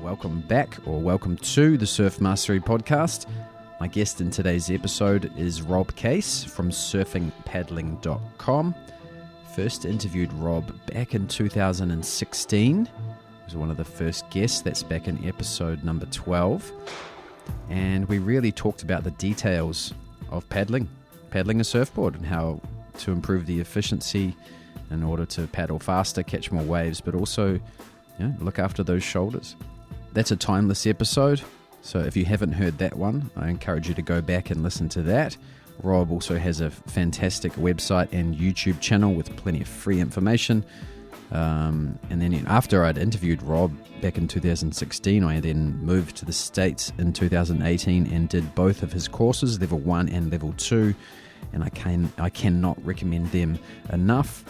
Welcome back, or welcome to the Surf Mastery Podcast. My guest in today's episode is Rob Case from surfingpaddling.com. First interviewed Rob back in 2016. He was one of the first guests. That's back in episode number 12. And we really talked about the details of paddling a surfboard and how to improve the efficiency in order to paddle faster, catch more waves, but also look after those shoulders. That's a timeless episode, so if you haven't heard that one, I encourage you to go back and listen to that. Rob also has a fantastic website and YouTube channel with plenty of free information. And then after I'd interviewed Rob back in 2016, I then moved to the States in 2018 and did both of his courses, level 1 and level 2, and I cannot recommend them enough.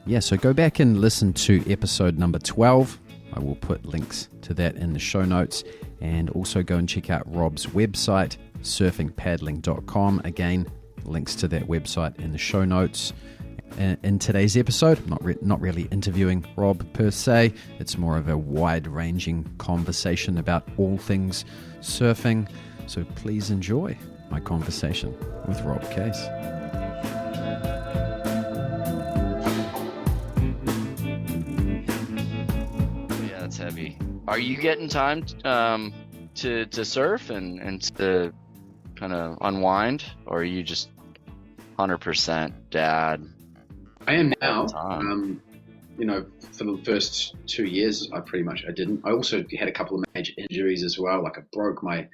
Yeah, so go back and listen to episode number 12. I will put links to that in the show notes, and also go and check out Rob's website, surfingpaddling.com. Again, links to that website in the show notes. In today's episode, not really interviewing Rob per se. It's more of a wide-ranging conversation about all things surfing. So please enjoy my conversation with Rob Case. Heavy. Are you getting time to surf and to kind of unwind, or are you just 100% dad? I am now. For the first 2 years, I didn't. I also had a couple of major injuries as well. Like I broke my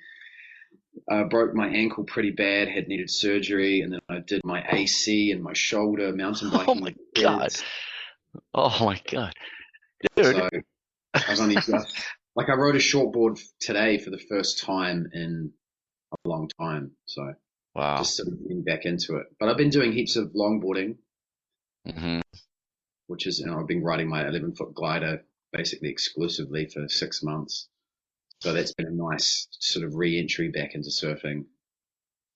ankle pretty bad, had needed surgery, and then I did my AC and my shoulder mountain biking. Oh my god, dude. So, I was only just I rode a shortboard today for the first time in a long time. So wow, just sort of getting back into it. But I've been doing heaps of longboarding, which is, I've been riding my 11-foot glider basically exclusively for 6 months. So that's been a nice sort of re-entry back into surfing.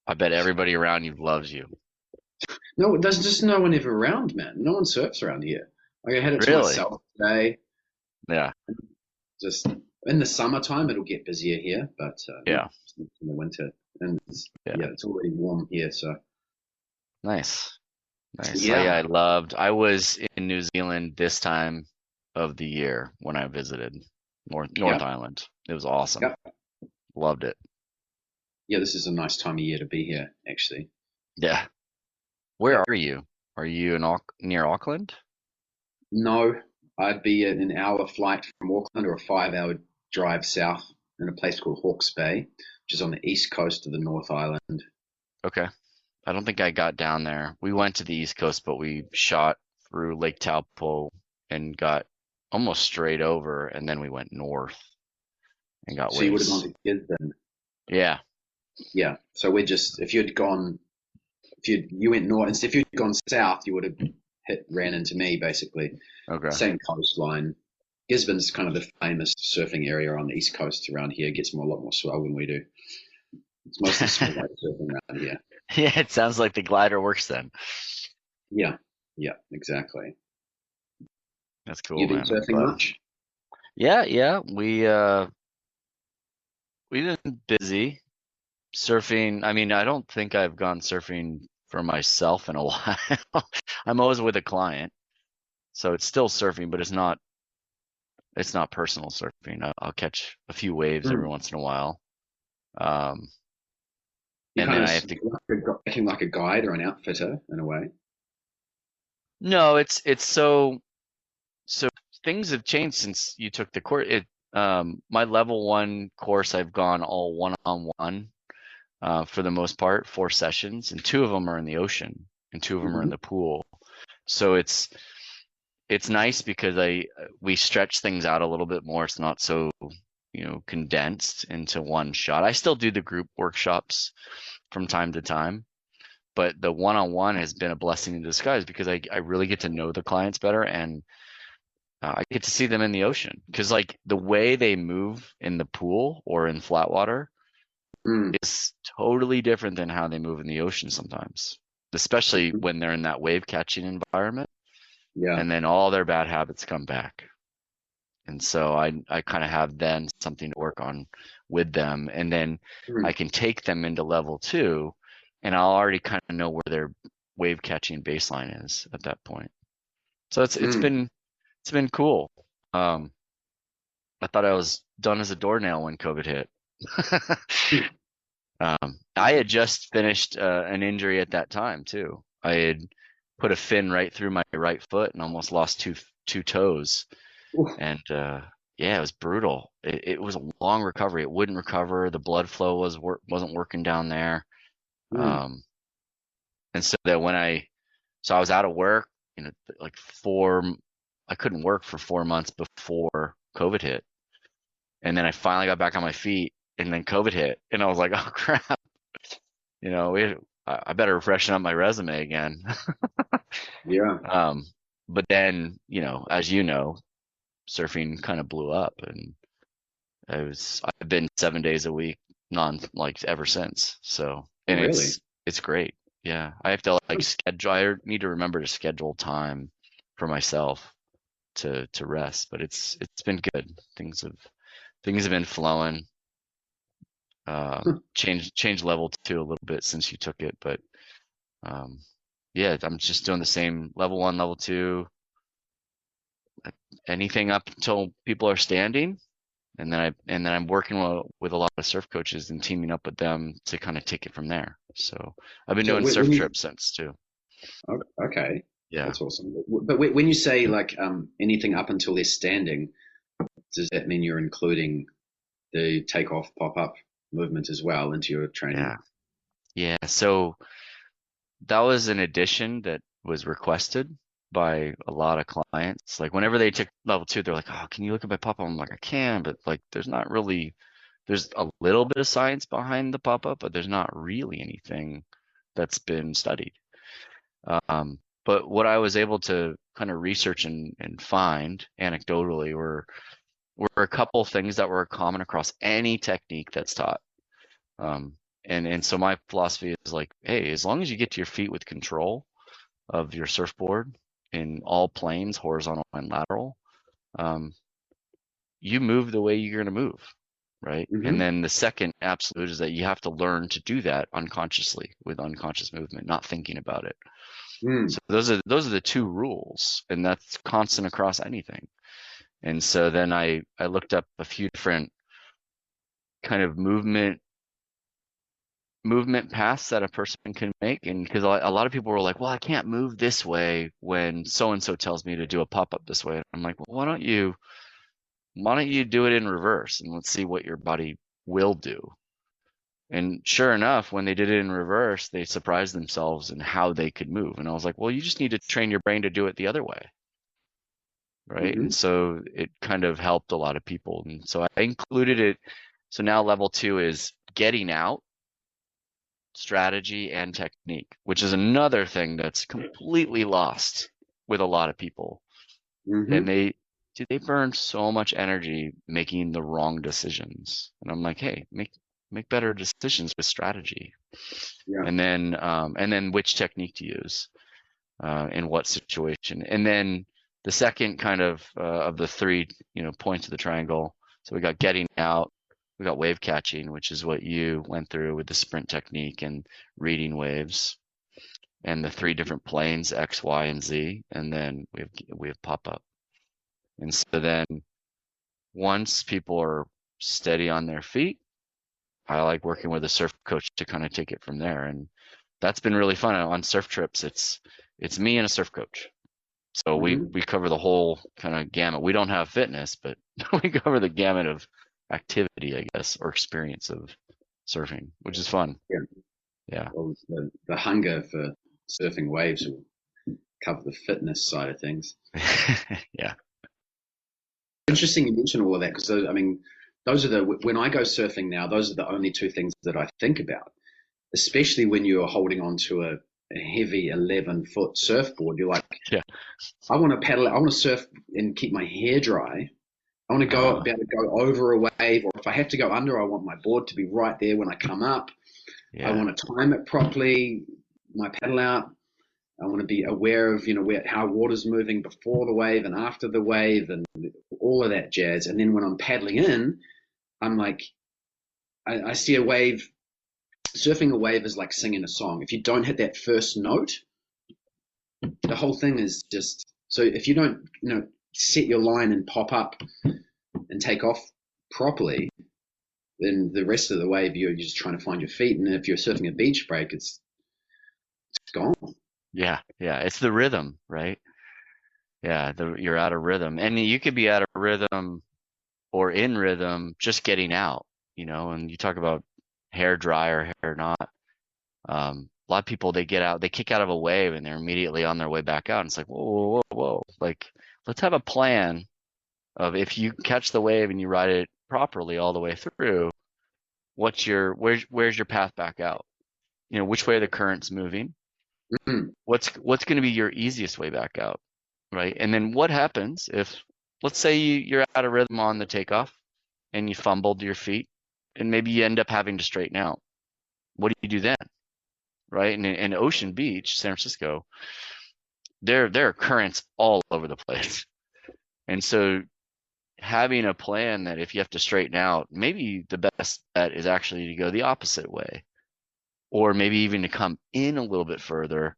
I bet everybody around you loves you. No, there's just no one ever around, man. No one surfs around here. I had it to myself today. Yeah. Just in the summertime, it'll get busier here, but in the winter, and it's already warm here, so nice. Yeah. I was in New Zealand this time of the year when I visited North Island. It was awesome. Yep. Loved it. Yeah, this is a nice time of year to be here, actually. Yeah. Where are you? Are you near Auckland? No. I'd be an hour flight from Auckland, or a 5-hour drive south in a place called Hawke's Bay, which is on the east coast of the North Island. Okay. I don't think I got down there. We went to the east coast, but we shot through Lake Taupo and got almost straight over, and then we went north and got waves. So you would have gone to Gisborne. Yeah. Yeah. So you went north, and if you'd gone south, you would have ran into me, basically. Okay. Same coastline. Gisborne's kind of the famous surfing area on the east coast around here. It gets a lot more swell than we do. It's mostly small white surfing around here. Yeah, it sounds like the glider works then. Yeah, exactly. That's cool. You been surfing much? Yeah. We've been busy surfing. I mean, I don't think I've gone surfing for myself in a while. I'm always with a client, so it's still surfing, but it's not personal surfing. I'll catch a few waves every once in a while. And then I have to acting like a guide or an outfitter in a way. No, it's so things have changed since you took the course. My level 1 course, I've gone all one-on-one for the most part, 4 sessions, and 2 of them are in the ocean and 2 of them are in the pool. So it's nice because we stretch things out a little bit more. It's not so condensed into one shot. I still do the group workshops from time to time, but the one-on-one has been a blessing in disguise because I really get to know the clients better, and I get to see them in the ocean, because like the way they move in the pool or in flat water is totally different than how they move in the ocean sometimes, especially when they're in that wave catching environment. Yeah. And then all their bad habits come back. And so I kind of have then something to work on with them. And then I can take them into level 2 and I'll already kind of know where their wave catching baseline is at that point. So it's been cool. I thought I was done as a doornail when COVID hit. I had just finished an injury at that time too. I had put a fin right through my right foot and almost lost two toes. Ooh. And yeah, it was brutal. It was a long recovery. It wouldn't recover. The blood flow wasn't working down there. And so that I was out of work, like I couldn't work for 4 months before COVID hit. And then I finally got back on my feet and then COVID hit and I was like, oh crap, I better freshen up my resume again. Yeah. But then, as you know, surfing kind of blew up and I've been 7 days a week ever since. So, and Really? it's great. Yeah. I have to schedule, I need to remember to schedule time for myself to rest, but it's been good. Things have been flowing. Change level 2 a little bit since you took it, but yeah, I'm just doing the same level 1, level 2, anything up until people are standing, and then I'm working with a lot of surf coaches and teaming up with them to kind of take it from there. So I've been doing surf trips since too. Okay. Yeah, that's awesome. But when you say anything up until they're standing, does that mean you're including the takeoff pop-up movement as well into your training? Yeah. So that was an addition that was requested by a lot of clients. Like whenever they took level 2, they're like, oh, can you look at my pop-up? I'm like, I can, but there's a little bit of science behind the pop-up, but there's not really anything that's been studied. But what I was able to kind of research and find anecdotally were a couple things that were common across any technique that's taught. And so my philosophy is like, hey, as long as you get to your feet with control of your surfboard in all planes, horizontal and lateral, you move the way you're going to move, right? Mm-hmm. And then the second absolute is that you have to learn to do that unconsciously with unconscious movement, not thinking about it. So those are the 2 rules, and that's constant across anything. And so then I looked up a few different kind of movement paths that a person can make, and because a lot of people were like, well, I can't move this way when so and so tells me to do a pop-up this way. I'm like, well, why don't you do it in reverse and let's see what your body will do. And sure enough, when they did it in reverse, they surprised themselves in how they could move. And I was like, well, you just need to train your brain to do it the other way, right? Mm-hmm. And so it kind of helped a lot of people, and so I included it. So now level 2 is getting out, strategy, and technique, which is another thing that's completely lost with a lot of people. Mm-hmm. And they burn so much energy making the wrong decisions. And I'm like, hey, make better decisions with strategy. Yeah. And then which technique to use in what situation. And then the second kind of the 3 points of the triangle. So we got getting out, we got wave catching, which is what you went through with the sprint technique and reading waves, and the 3 different planes, X, Y, and Z, and then we have pop up. And so then once people are steady on their feet, I like working with a surf coach to kind of take it from there. And that's been really fun. On surf trips, it's me and a surf coach. So Mm-hmm. we cover the whole kind of gamut. We don't have fitness, but we cover the gamut of activity, I guess, or experience of surfing, which is fun. Yeah. Well, the hunger for surfing waves will cover the fitness side of things. Yeah. Interesting you mention all of that, because I mean, when I go surfing now, those are the only 2 things that I think about, especially when you're holding on to a heavy 11-foot surfboard. You're like, yeah, I want to paddle, I want to surf and keep my hair dry. I want to be able to go over a wave, or if I have to go under, I want my board to be right there when I come up. yeah. I want to time it properly, my paddle out. I want to be aware of, how water's moving before the wave and after the wave and all of that jazz. And then when I'm paddling in, I'm like, I see a wave. Surfing a wave is like singing a song. If you don't hit that first note, the whole thing is just, so if you don't, set your line and pop up and take off properly, then the rest of the wave, you're just trying to find your feet. And if you're surfing a beach break, it's gone. Yeah. It's the rhythm, right? Yeah, you're out of rhythm. And you could be out of rhythm or in rhythm just getting out, and you talk about hair dry or hair not. A lot of people, they kick out of a wave and they're immediately on their way back out. And it's like, whoa. Like, let's have a plan of, if you catch the wave and you ride it properly all the way through, where's your path back out? Which way the current's moving? Mm-hmm. What's going to be your easiest way back out, right? And then what happens if, let's say you're out of rhythm on the takeoff and you fumbled your feet and maybe you end up having to straighten out? What do you do then, right? And in Ocean Beach, San Francisco, there are currents all over the place. And so having a plan that if you have to straighten out, maybe the best bet is actually to go the opposite way, or maybe even to come in a little bit further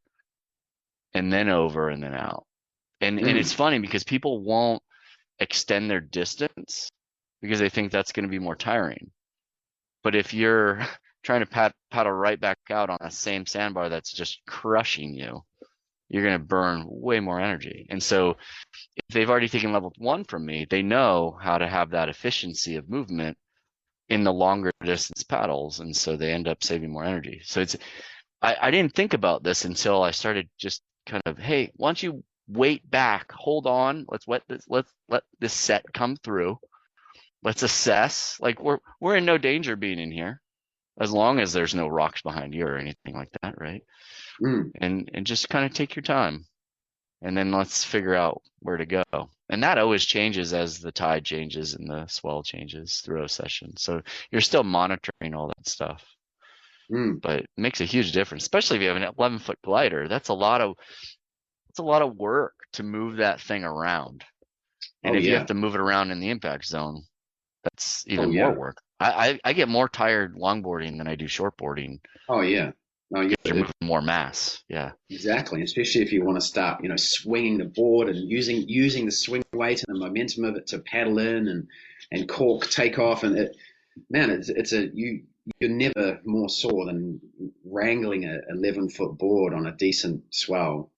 and then over and then out. And it's funny because people won't extend their distance because they think that's going to be more tiring. But if you're trying to paddle right back out on the same sandbar that's just crushing you, you're going to burn way more energy. And so if they've already taken level 1 from me, they know how to have that efficiency of movement in the longer distance paddles. And so they end up saving more energy. So I didn't think about this until I started just kind of, hey, why don't you wait back, hold on, let's let this set come through. Let's assess. Like, we're in no danger being in here, as long as there's no rocks behind you or anything like that, right? And just kind of take your time, and then let's figure out where to go. And that always changes as the tide changes and the swell changes through a session. So you're still monitoring all that stuff, but it makes a huge difference, especially if you have an 11-foot glider. That's a lot of work to move that thing around. And if you have to move it around in the impact zone, that's even more work. I get more tired longboarding than I do shortboarding. Oh yeah. No, you're moving more mass. Yeah. Exactly. Especially if you want to start, swinging the board and using the swing weight and the momentum of it to paddle in and cork, take off, and you're never more sore than wrangling a 11-foot board on a decent swell.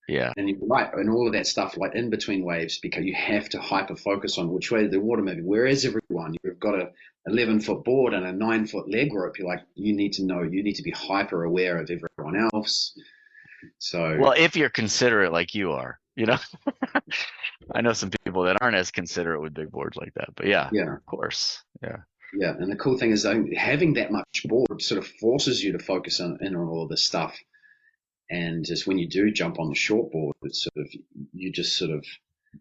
Yeah. And you're right, and all of that stuff, like in between waves, because you have to hyper focus on which way the water moving. Whereas everyone, you've got a 11-foot board and a 9-foot leg rope. You need to be hyper aware of everyone else. So, well, if you're considerate like you are, I know some people that aren't as considerate with big boards like that, but yeah, of course. Yeah. Yeah. And the cool thing is having that much board sort of forces you to focus in on all of this stuff. And just when you do jump on the shortboard, it's you just sort of,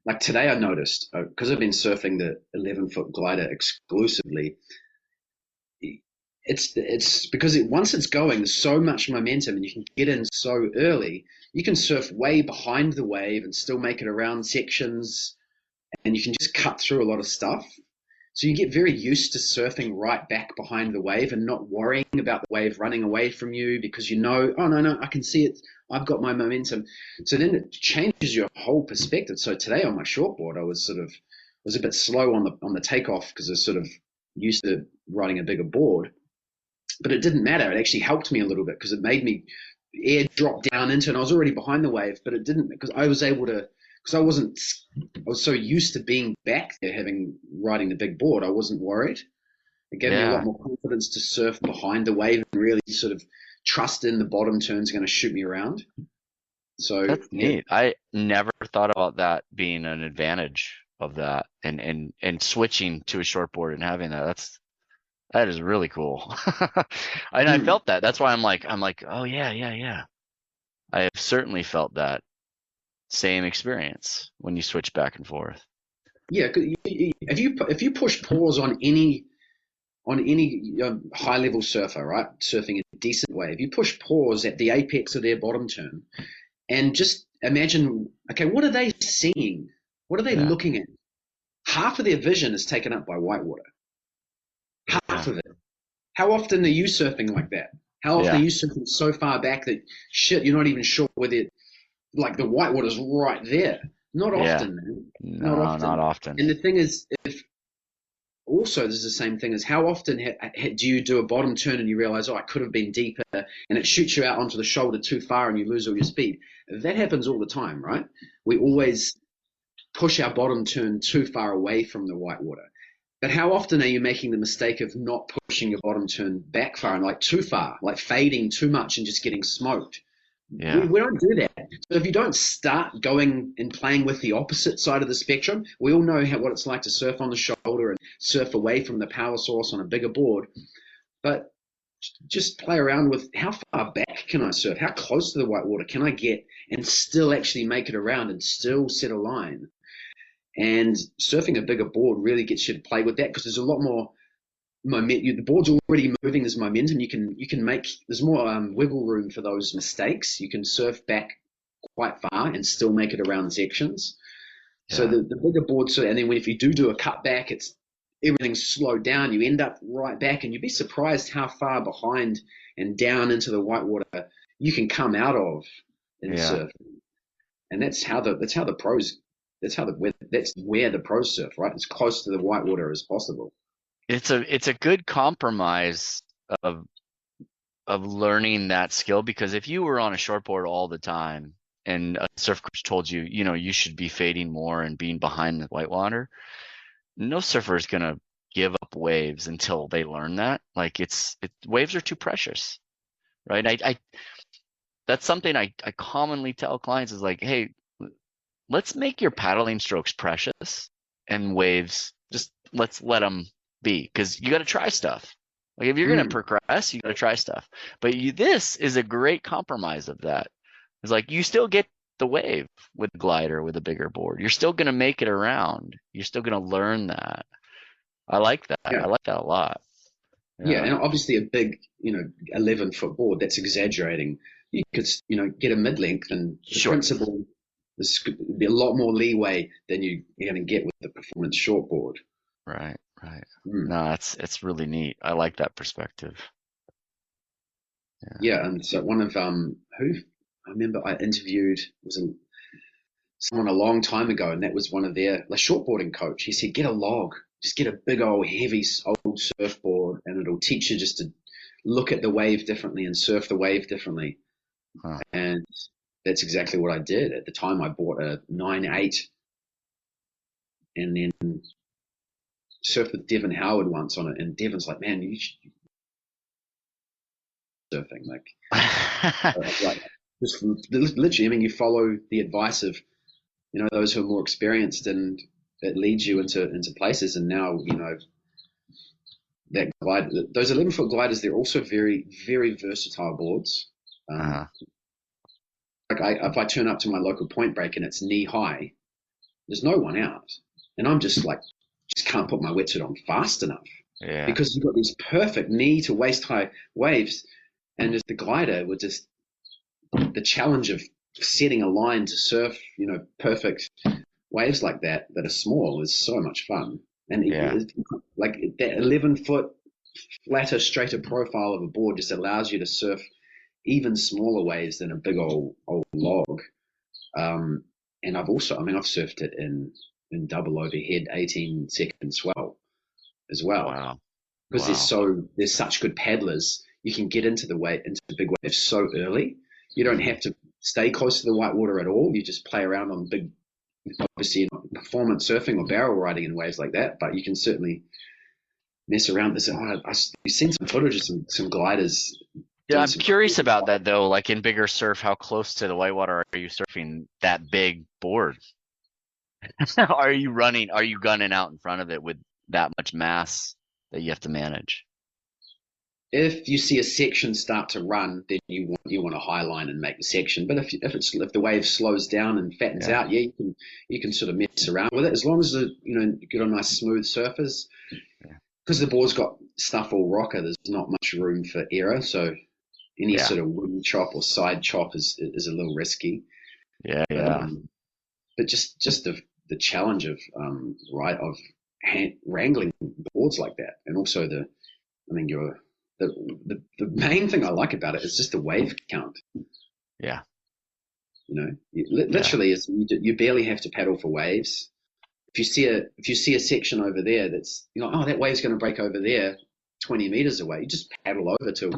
like today I noticed, because I've been surfing the 11-foot glider exclusively, it's because once it's going, there's so much momentum and you can get in so early. You can surf way behind the wave and still make it around sections, and you can just cut through a lot of stuff. So you get very used to surfing right back behind the wave and not worrying about the wave running away from you, because oh no, I can see it. I've got my momentum. So then it changes your whole perspective. So today on my shortboard, I was a bit slow on the takeoff because I was sort of used to riding a bigger board, but it didn't matter. It actually helped me a little bit because it made me air drop down into, and I was already behind the wave, but it didn't, because I was able to, because I was so used to being back there, riding the big board, I wasn't worried. It gave me a lot more confidence to surf behind the wave and really sort of trust in the bottom turn's going to shoot me around. So that's neat. I never thought about that being an advantage of that, and switching to a shortboard and having that is really cool. And I felt that. That's why I'm like, oh yeah. I have certainly felt that same experience when you switch back and forth. Yeah, if you push pause on any high level surfer, right, surfing a decent wave, you push pause at the apex of their bottom turn, And just imagine, okay, what are they seeing? What are they looking at? Half of their vision is taken up by whitewater. Half of it. How often are you surfing like that? How often are you surfing so far back that shit, you're not even sure whether like the whitewater's right there? Not often, man. No, not often. And the thing is, if also there's the same thing as how often do you do a bottom turn and you realize, oh, I could have been deeper, and it shoots you out onto the shoulder too far and you lose all your speed. That happens all the time, right? We always push our bottom turn too far away from the whitewater. But how often are you making the mistake of not pushing your bottom turn back far and like too far, like fading too much and just getting smoked? Yeah. We don't do that. So if you don't start going and playing with the opposite side of the spectrum, we all know what it's like to surf on the shoulder and surf away from the power source on a bigger board. But just play around with how far back can I surf? How close to the whitewater can I get and still actually make it around and still set a line? And surfing a bigger board really gets you to play with that because there's a lot more momentum. The board's already moving. There's momentum. You can make. There's more wiggle room for those mistakes. You can surf back quite far and still make it around sections. Yeah. So the bigger board. So and then if you do a cut back, everything's slowed down. You end up right back, and you'd be surprised how far behind and down into the whitewater you can come out of in surfing. And that's the pros. That's where the pros surf, right? As close to the whitewater as possible. It's a good compromise of learning that skill, because if you were on a shortboard all the time and a surf coach told you, you should be fading more and being behind the whitewater, no surfer is gonna give up waves until they learn that. Like waves are too precious, right? I that's something I commonly tell clients is like, hey, let's make your paddling strokes precious and waves, just let's let them be, because you got to try stuff. Like if you're going to progress, you got to try stuff. But this is a great compromise of that. It's like you still get the wave with the glider, with a bigger board. You're still going to make it around. You're still going to learn that. I like that. Yeah. I like that a lot. Yeah, and obviously a big, 11-foot board, that's exaggerating. You could, get a mid-length, and the principle, there's be a lot more leeway than you're going to get with the performance shortboard. Right. No, it's really neat. I like that perspective. Yeah, and so one of who I remember I interviewed was someone a long time ago, and that was one of their shortboarding coach. He said, get a log, just get a big old heavy old surfboard, and it'll teach you just to look at the wave differently and surf the wave differently. Huh. And that's exactly what I did. At the time, I bought a 9.8, and then surfed with Devin Howard once on it. And Devin's like, man, you should surfing. Just literally, I mean, you follow the advice of, those who are more experienced, and it leads you into places. And now, that glide, those 11-foot gliders, they're also very, very versatile boards. If I turn up to my local point break and it's knee high, there's no one out, and I'm just can't put my wetsuit on fast enough. Yeah. Because you've got these perfect knee to waist high waves, and just the glider with just the challenge of setting a line to surf, perfect waves like that are small is so much fun. And like that 11-foot flatter, straighter profile of a board just allows you to surf even smaller waves than a big old log. And I've surfed it in double overhead 18-second swell as well. Wow. Because there's such good paddlers, you can get into the big waves so early. You don't have to stay close to the whitewater at all. You just play around on big, obviously performance surfing or barrel riding in waves like that, but you can certainly mess around. You've seen some footage of some gliders. Yeah, I'm curious about that though. Like in bigger surf, how close to the whitewater are you surfing that big board? Are you gunning out in front of it with that much mass that you have to manage? If you see a section start to run, then you want to high line and make the section. But if the wave slows down and fattens out, you can sort of mess around with it as long as you get on nice smooth surface. Because the board's got stuff all rocker, there's not much room for error. So any sort of wind chop or side chop is a little risky. Yeah, But, yeah, but just the challenge of wrangling boards like that, and also I mean, the main thing I like about it is just the wave count. yeah, yeah, Literally, is you barely have to paddle for waves. If you see a section over there that's oh, that wave's going to break over there, 20 meters away, you just paddle over to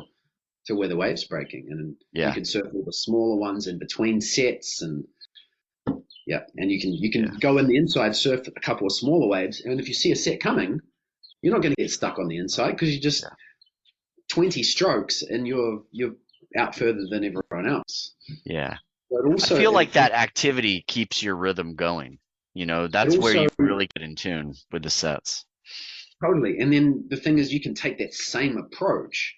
where the wave's breaking, and you yeah, can surf all the smaller ones in between sets, and yeah, and you can yeah, go in the inside, surf a couple of smaller waves, and if you see a set coming, you're not going to get stuck on the inside because you just yeah, 20 strokes and you're out further than everyone else. yeah. But I also feel like that activity keeps your rhythm going. it That's where also you really get in tune with the sets. totally. And then the thing is, you can take that same approach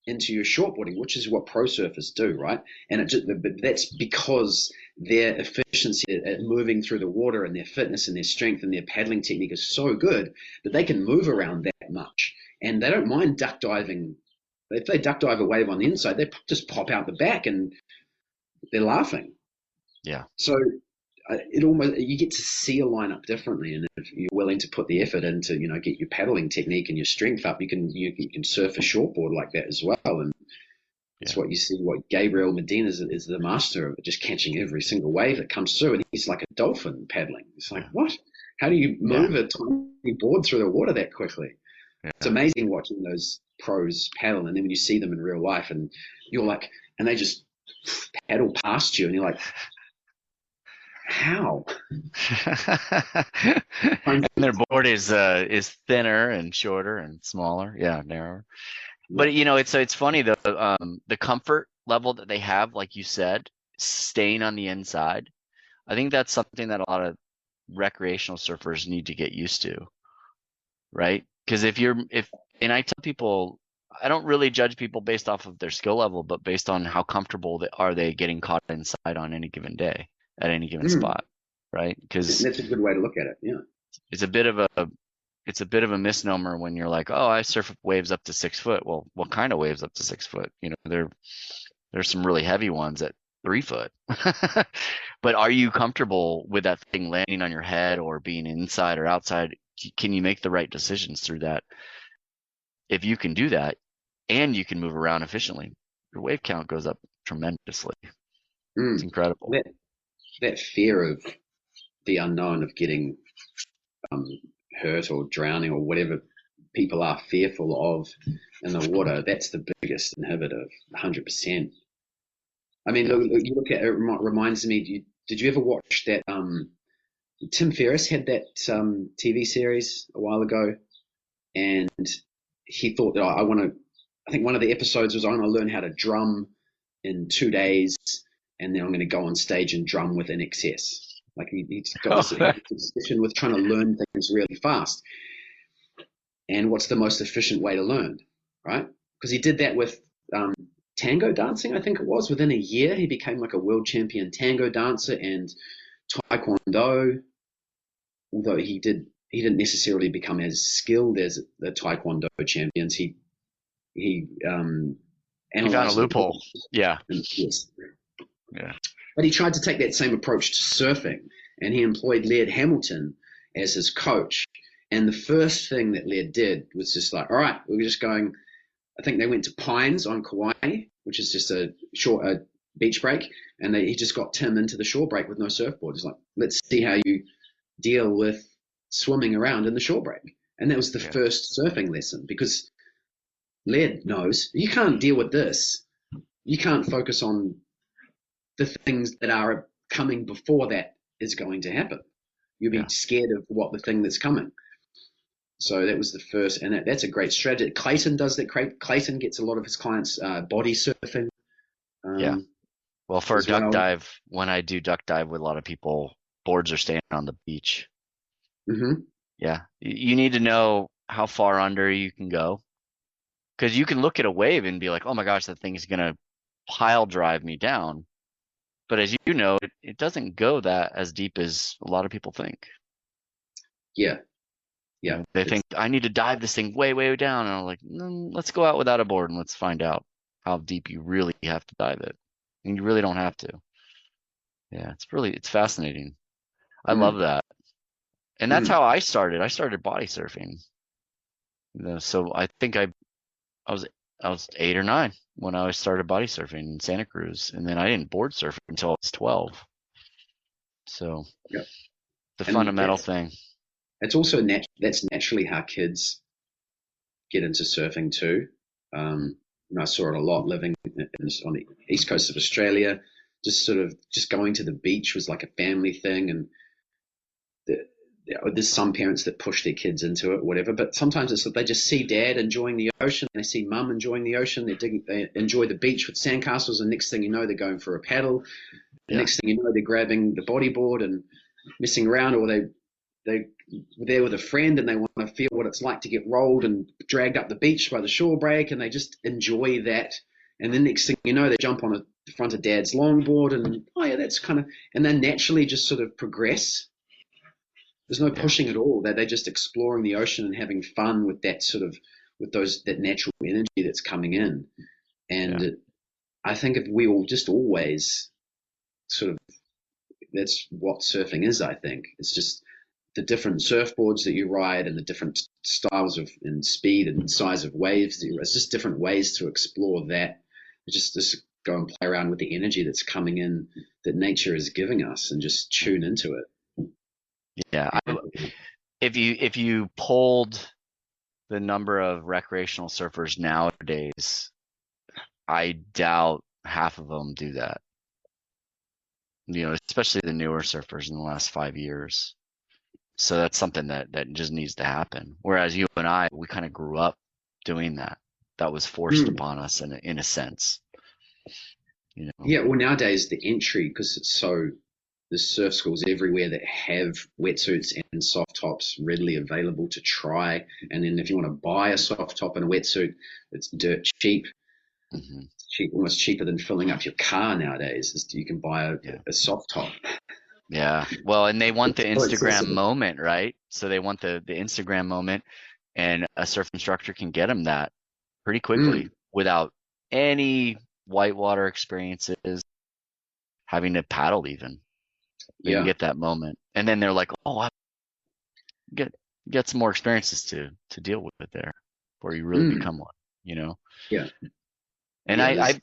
into your shortboarding, which is what pro surfers do, right? And that's because their efficiency at moving through the water and their fitness and their strength and their paddling technique is so good that they can move around that much, and they don't mind duck diving. If they duck dive a wave on the inside, they just pop out the back and they're laughing. Yeah, So it almost, you get to see a lineup differently, and if you're willing to put the effort into get your paddling technique and your strength up, you can surf a shortboard like that as well. And it's yeah, what you see. What Gabriel Medina is the master of, just catching every single wave that comes through, and he's like a dolphin paddling. It's like, yeah, what? How do you yeah, move a tiny board through the water that quickly? It's yeah. amazing watching those pros paddle, and then when you see them in real life, and you're like, and they just paddle past you, and you're like, how? And their board is thinner and shorter and smaller. Yeah, narrower. Yeah. But it's funny the comfort level that they have, like you said, staying on the inside. I think that's something that a lot of recreational surfers need to get used to, right? Because and I tell people, I don't really judge people based off of their skill level, but based on how comfortable are they getting caught inside on any given day at any given spot, right? Because That's a good way to look at it. Yeah. it's a bit of a misnomer when you're like, oh, I surf waves up to 6 foot. Well, what kind of waves up to 6 foot? There's some really heavy ones at 3 foot. But are you comfortable with that thing landing on your head or being inside or outside? Can you make the right decisions through that? If you can do that and you can move around efficiently, your wave count goes up tremendously. It's incredible. That fear of the unknown, of getting hurt or drowning or whatever people are fearful of in the water, that's the biggest inhibitor, 100%. I mean, you look at it, reminds me, did you ever watch that? Tim Ferriss had that TV series a while ago, and he thought that I think one of the episodes was, I want to learn how to drum in 2 days, and then I'm going to go on stage and drum with In Excess. Like he's got this obsession with trying to learn things really fast. And what's the most efficient way to learn, right? Because he did that with tango dancing, I think it was. Within a year, he became like a world champion tango dancer, and taekwondo. Although he didn't necessarily become as skilled as the taekwondo champions. He found a analyzed loophole. Yeah. Yes. Yeah. But he tried to take that same approach to surfing, and he employed Laird Hamilton as his coach. And the first thing that Laird did was just like, all right, we're just going. I think they went to Pines on Kauai, which is just a beach break, and he just got Tim into the shore break with no surfboard. He's like, let's see how you deal with swimming around in the shore break. And that was the first surfing lesson, because Laird knows you can't deal with this. You can't focus on the things that are coming before that is going to happen. You'll be scared of what the thing that's coming. So that was the first, and that's a great strategy. Clayton does that. Clayton gets a lot of his clients body surfing. Well, for duck dive, when I do duck dive with a lot of people, boards are staying on the beach. Mm-hmm. Yeah, you need to know how far under you can go, because you can look at a wave and be like, oh my gosh, that thing is gonna pile drive me down. But as you know, it doesn't go that as deep as a lot of people think. Yeah. Yeah. They think I need to dive this thing way, way down. And I'm like, let's go out without a board and let's find out how deep you really have to dive it. And you really don't have to. Yeah, it's fascinating. I love Mm, that. And that's mm. how I started. I started body surfing. So I think I was I was 8 or 9 when I started body surfing in Santa Cruz, and then I didn't board surf until I was 12. So Yeah. the And fundamental thing. it's also that's naturally how kids get into surfing too. I saw it a lot living on the east coast of Australia. Just going to the beach was like a family thing, and there's some parents that push their kids into it, or whatever. But sometimes it's that they just see dad enjoying the ocean, they see mum enjoying the ocean, they enjoy the beach with sandcastles, and next thing you know, they're going for a paddle. The Yeah, next thing you know, they're grabbing the bodyboard and messing around, or they're there with a friend and they want to feel what it's like to get rolled and dragged up the beach by the shore break, and they just enjoy that. And then next thing you know, they jump on the front of dad's longboard, and oh yeah, that's kind of, and then naturally just sort of progress. There's no yeah, pushing at all. They're just exploring the ocean and having fun with that that natural energy that's coming in. yeah, And I think if we all just always sort of, that's what surfing is. I think it's just the different surfboards that you ride and the different styles of and speed and size of waves. It's just different ways to explore that. Just go and play around with the energy that's coming in that nature is giving us, and just tune into it. yeah. If you polled the number of recreational surfers nowadays, I doubt half of them do that. Especially the newer surfers in the last 5 years. So that's something that just needs to happen. Whereas you and I, we kind of grew up doing that. That was forced Mm. upon us in a sense. Yeah, well, nowadays the entry, because there's surf schools everywhere that have wetsuits and soft tops readily available to try. And then if you want to buy a soft top and a wetsuit, it's dirt cheap. Hmm. It's cheap, almost cheaper than filling up your car nowadays. You can buy Yeah. a soft top. Yeah. Well, and they want the So Instagram accessible. moment, right? So they want the Instagram moment, and a surf instructor can get them that pretty quickly Mm, without any whitewater experiences, having to paddle even. They can yeah, get that moment. And then they're like, oh, I get some more experiences to deal with it there before you really mm, become one. yeah, And yeah.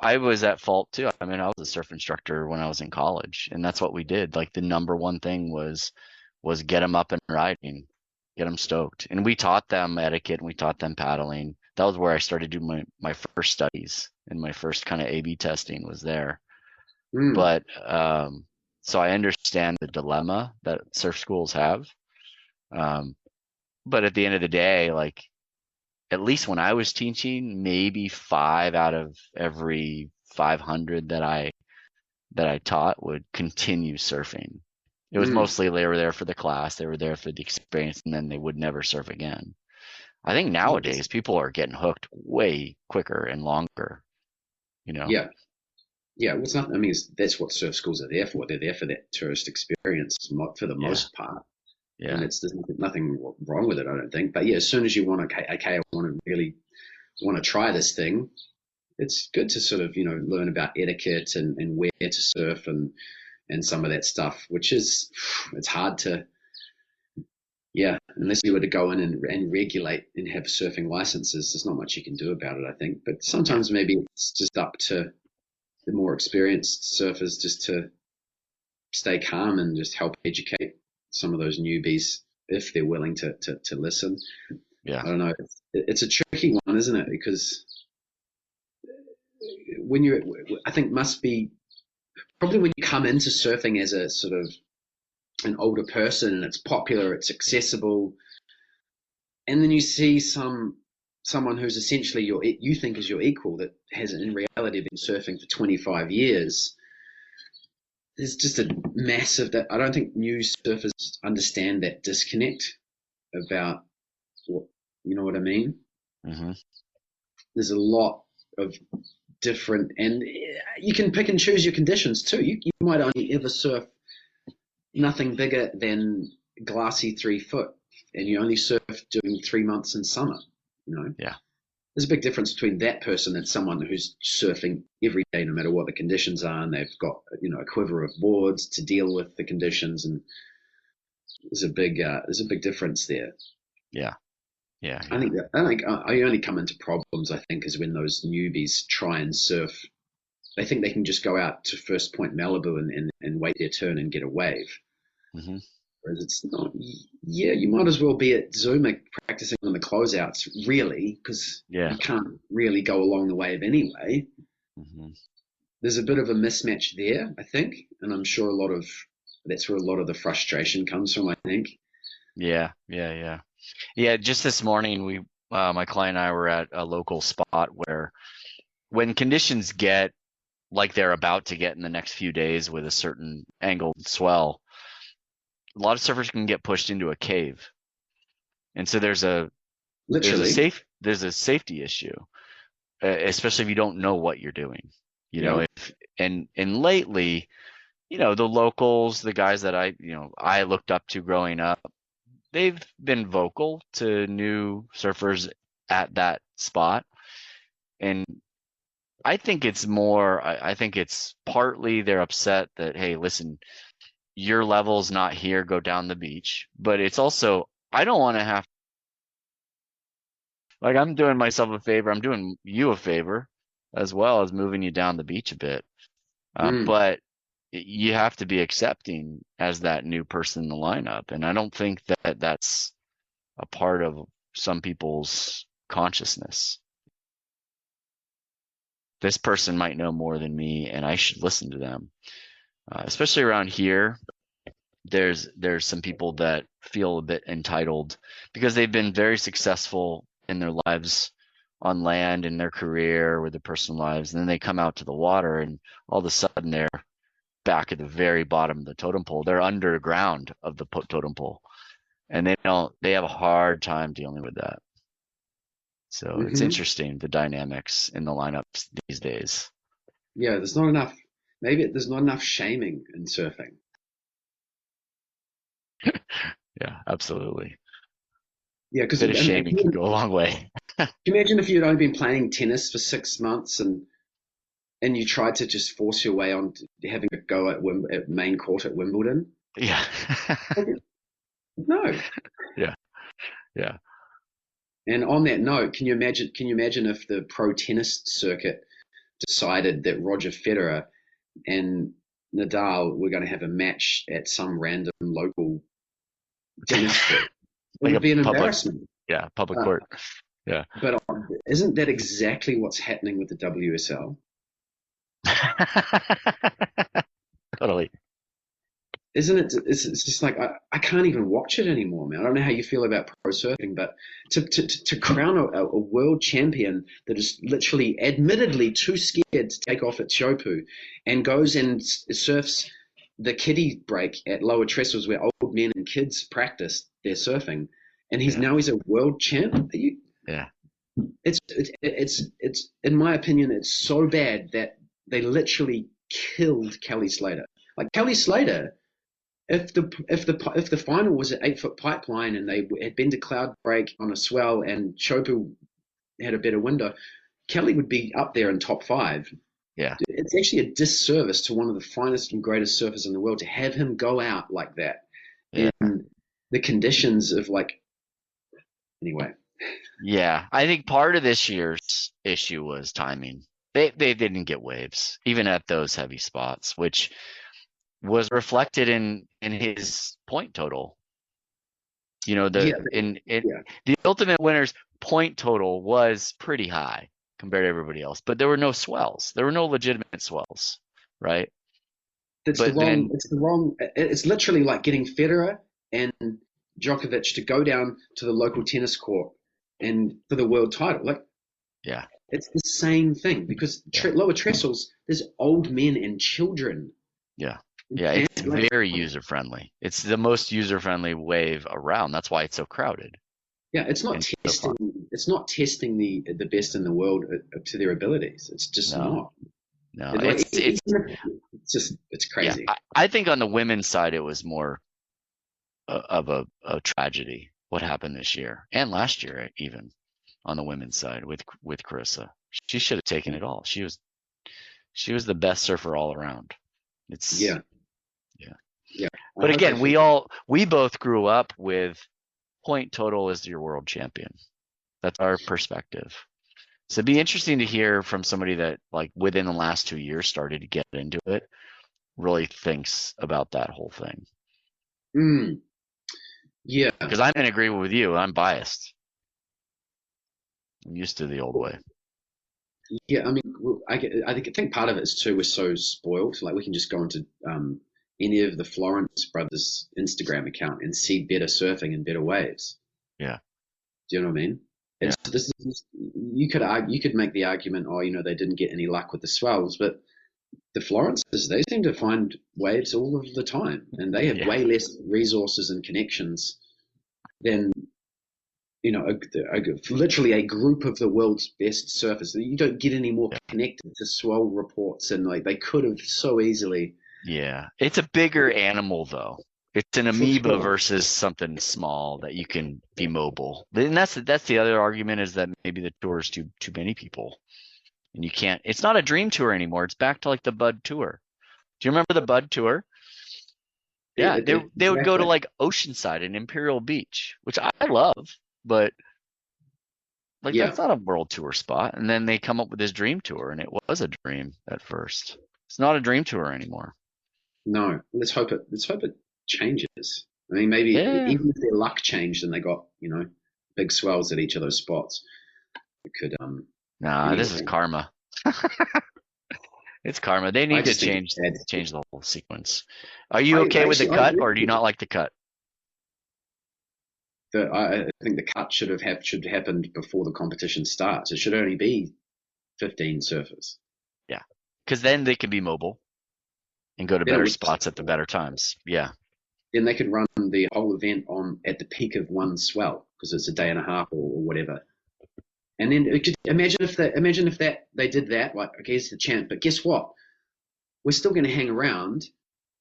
I was at fault too. I mean, I was a surf instructor when I was in college, and that's what we did. Like the number one thing was get them up and riding, get them stoked. And we taught them etiquette and we taught them paddling. That was where I started doing my first studies, and my first kind of A/B testing was there. Mm, But so I understand the dilemma that surf schools have. Um, but at the end of the day, like at least when I was teaching, maybe 5 out of every 500 that I taught would continue surfing. It was mm. mostly they were there for the class, they were there for the experience, and then they would never surf again. I think Yeah, nowadays people are getting hooked way quicker and longer, you know? yeah, yeah. Well, it's not. I mean, that's what surf schools are there for. They're there for that tourist experience for the Yeah, most part. And yeah, there's nothing wrong with it, I don't think. But yeah, as soon as you want to, okay, I want to really want to try this thing, it's good to sort of learn about etiquette and where to surf and some of that stuff, which is it's hard to, yeah, unless you were to go in and regulate and have surfing licenses, there's not much you can do about it, I think. But yeah, sometimes maybe it's just up to the more experienced surfers just to stay calm and just help educate some of those newbies if they're willing to listen. yeah. I don't know. It's a tricky one, isn't it? Because when I think must be probably when you come into surfing as a sort of an older person and it's popular, it's accessible, and then you see someone who's essentially you think is your equal that has in reality been surfing for 25 years. There's just a massive that I don't think new surfers understand that disconnect about what you know what I mean. Hmm. There's a lot of different, and you can pick and choose your conditions too. You might only ever surf nothing bigger than glassy 3 foot, and you only surf during 3 months in summer. You know, Yeah, there's a big difference between that person and someone who's surfing every day, no matter what the conditions are, and they've got, a quiver of boards to deal with the conditions, and there's a big difference there. Yeah. Yeah. I think I only come into problems, I think, is when those newbies try and surf. They think they can just go out to First Point Malibu and wait their turn and get a wave. Mm-hmm. Whereas it's not. Yeah, you might as well be at Zuma practicing on the closeouts, really, because you can't really go along the wave anyway. Mm-hmm. There's a bit of a mismatch there, I think, and I'm sure that's where a lot of the frustration comes from, I think. Yeah. Just this morning, my client and I were at a local spot where, when conditions get like they're about to get in the next few days with a certain angled swell, a lot of surfers can get pushed into a cave, and so there's a safety issue, especially if you don't know what you're doing. And lately, the locals, the guys that I looked up to growing up, they've been vocal to new surfers at that spot, and I think it's partly they're upset that, hey, listen, your level's not here, go down the beach. But it's also, I don't want to have, like, I'm doing myself a favor, I'm doing you a favor as well as moving you down the beach a bit. But you have to be accepting as that new person in the lineup. And I don't think that that's a part of some people's consciousness. This person might know more than me, and I should listen to them. Especially around here, there's some people that feel a bit entitled because they've been very successful in their lives on land, in their career, with their personal lives, and then they come out to the water, and all of a sudden they're back at the very bottom of the totem pole. They're underground of the totem pole, and they have a hard time dealing with that. So It's interesting, the dynamics in the lineups these days. Yeah, there's not enough shaming in surfing. Yeah, absolutely. Yeah, because a bit of shaming can go a long way. Can you imagine if you'd only been playing tennis for 6 months and you tried to just force your way on to having a go at main court at Wimbledon? Yeah. No. Yeah. And on that note, can you imagine if the pro tennis circuit decided that Roger Federer and Nadal were going to have a match at some random local tennis court? It would be an embarrassment. Yeah, public court. Yeah. But isn't that exactly what's happening with the WSL? Totally. Isn't it? It's just like I can't even watch it anymore, man. I don't know how you feel about pro surfing, but to crown a world champion that is literally, admittedly, too scared to take off at Chopu, and goes and surfs the kiddie break at lower trestles where old men and kids practice their surfing, and he's a world champ. Yeah. It's in my opinion, it's so bad that they literally killed Kelly Slater. Like Kelly Slater. If the final was at 8-foot pipeline and they had been to cloud break on a swell and Chopu had a better window, Kelly would be up there in top 5. Yeah. It's actually a disservice to one of the finest and greatest surfers in the world to have him go out like that. Yeah. In the conditions of anyway. Yeah. I think part of this year's issue was timing. They didn't get waves, even at those heavy spots, which was reflected in his point total. The ultimate winner's point total was pretty high compared to everybody else, but there were no swells. There were no legitimate swells, right? It's literally like getting Federer and Djokovic to go down to the local tennis court and for the world title. It's the same thing because lower trestles, there's old men and children. Yeah. Yeah, it's very user-friendly. It's the most user-friendly wave around. That's why it's so crowded. Yeah, it's not testing. It's not testing the best in the world to their abilities. It's just not. No, it's crazy. Yeah, I think on the women's side, it was more of a tragedy what happened this year and last year even. on the women's side with Carissa. She should have taken it all. She was the best surfer all around. Yeah. But again, we both grew up with point total is your world champion. That's our perspective. So it'd be interesting to hear from somebody that like within the last 2 years started to get into it, really thinks about that whole thing. Yeah. Because I'm in agreement with you. I'm biased. I'm used to the old way. Yeah, I mean, I think part of it is too, we're so spoiled. Like we can just go into any of the Florence brothers' Instagram account and see better surfing and better waves. Yeah. Do you know what I mean? Yeah. You could make the argument, oh, they didn't get any luck with the swells, but the Florences, they seem to find waves all of the time, and they have way less resources and connections than literally a group of the world's best surfers. You don't get any more connected to swell reports, and like they could have so easily. Yeah, it's a bigger animal though. It's an amoeba versus something small that you can be mobile. And that's the other argument, is that maybe the tour is too many people, and you can't. It's not a dream tour anymore. It's back to like the Bud Tour. Do you remember the Bud Tour? Yeah, they would go to like Oceanside and Imperial Beach, which I love, but like that's not a world tour spot. And then they come up with this dream tour, and it was a dream at first. It's not a dream tour anymore. No, let's hope it changes. I mean, maybe even if their luck changed and they got big swells at each of those spots, it could. Nah, this is karma. It's karma. They need to change the whole sequence. Are you okay with the cut, or do you not like the cut? I think the cut should have happened before the competition starts. It should only be 15 surfers. Yeah, because then they can be mobile and go to better spots at the better times. Yeah. Then they could run the whole event at the peak of one swell, because it's a day and a half or whatever. And then imagine if they did that, like, okay, it's the chance, but guess what? We're still going to hang around,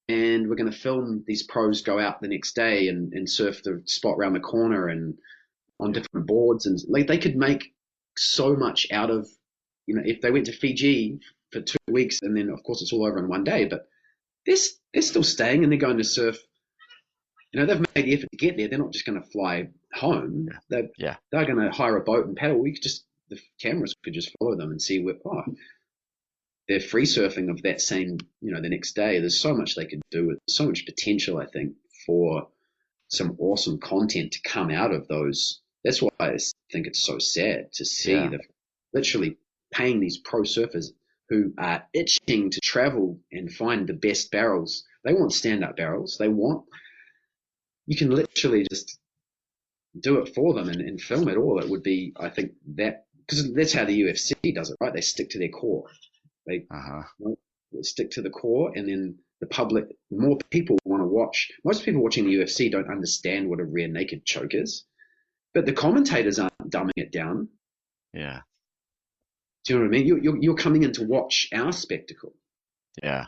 and we're going to film these pros go out the next day and surf the spot around the corner and on different boards, and like they could make so much out of, if they went to Fiji for 2 weeks, and then of course it's all over in one day, but they're still staying and they're going to surf. They've made the effort to get there. They're not just going to fly home. They're going to hire a boat and paddle. The cameras could just follow them and see they're free surfing of that same, the next day. There's so much they could do with so much potential, I think, for some awesome content to come out of those. That's why I think it's so sad to see literally paying these pro surfers who are itching to travel and find the best barrels. They want stand-up barrels. You can literally just do it for them and film it all. It would be, I think, because that's how the UFC does it, right? They stick to their core. They stick to the core, and then the public, more people want to watch. Most people watching the UFC don't understand what a rear naked choke is, but the commentators aren't dumbing it down. Yeah. Do you know what I mean? You're coming in to watch our spectacle. Yeah.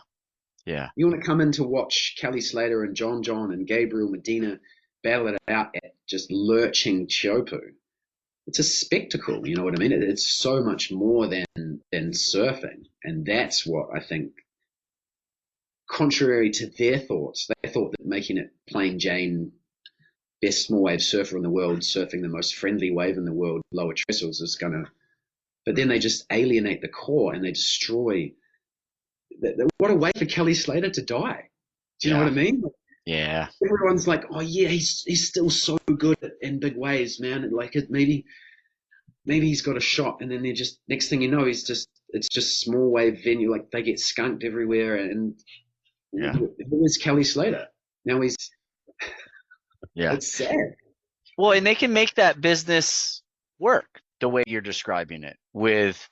Yeah. You want to come in to watch Kelly Slater and John and Gabriel Medina battle it out at just lurching Chopu. It's a spectacle, you know what I mean? It's so much more than surfing, and that's what I think. Contrary to their thoughts, they thought that making it plain Jane, best small wave surfer in the world, surfing the most friendly wave in the world, lower trestles, is gonna. But then they just alienate the core and they destroy. What a way for Kelly Slater to die. Do you know what I mean? Yeah. Everyone's like, oh yeah, he's still so good in big waves, man. Like maybe he's got a shot, and then they're just, next thing you know, it's just small wave venue. Like they get skunked everywhere, and where's Kelly Slater? Now he's it's sad. Well, and they can make that business work the way you're describing it, with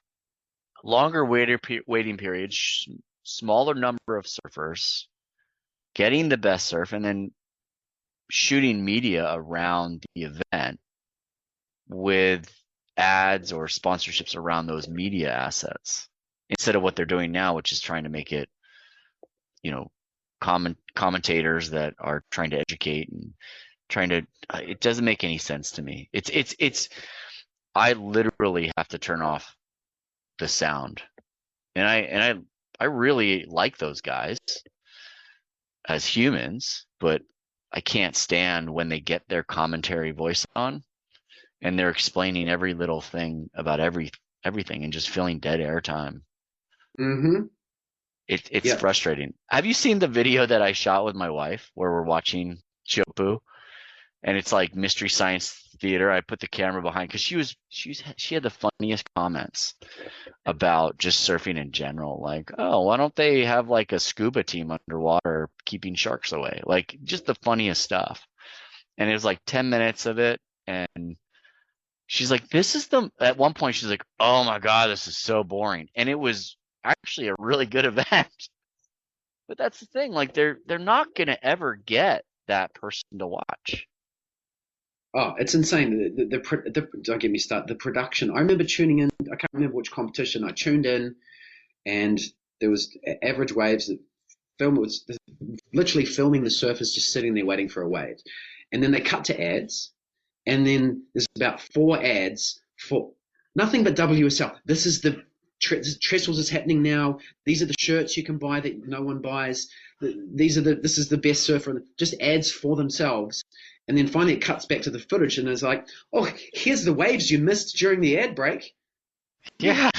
longer waiting periods, smaller number of surfers, getting the best surf, and then shooting media around the event with ads or sponsorships around those media assets, instead of what they're doing now, which is trying to make it, commentators that are trying to educate and trying to. It doesn't make any sense to me. It's I literally have to turn off the sound. And I really like those guys as humans, but I can't stand when they get their commentary voice on and they're explaining every little thing about everything and just filling dead air time. Mm-hmm. It's frustrating. Have you seen the video that I shot with my wife where we're watching Chopu and it's like Mystery Science Theater? I put the camera behind because she had the funniest comments about just surfing in general. Like, oh, why don't they have like a scuba team underwater keeping sharks away? Like just the funniest stuff. And it was like 10 minutes of it. And she's like, at one point she's like, oh my God, this is so boring. And it was actually a really good event. But that's the thing, like they're not gonna ever get that person to watch. Oh, it's insane. Don't get me started. The production. I remember tuning in. I can't remember which competition I tuned in, and there was average waves. The film was literally filming the surfers just sitting there waiting for a wave, and then they cut to ads, and then there's about 4 ads for nothing but WSL. This is the Trestles is happening now. These are the shirts you can buy that no one buys. This is the best surfer. Just ads for themselves. And then finally it cuts back to the footage and it's like, oh, here's the waves you missed during the ad break. Yeah.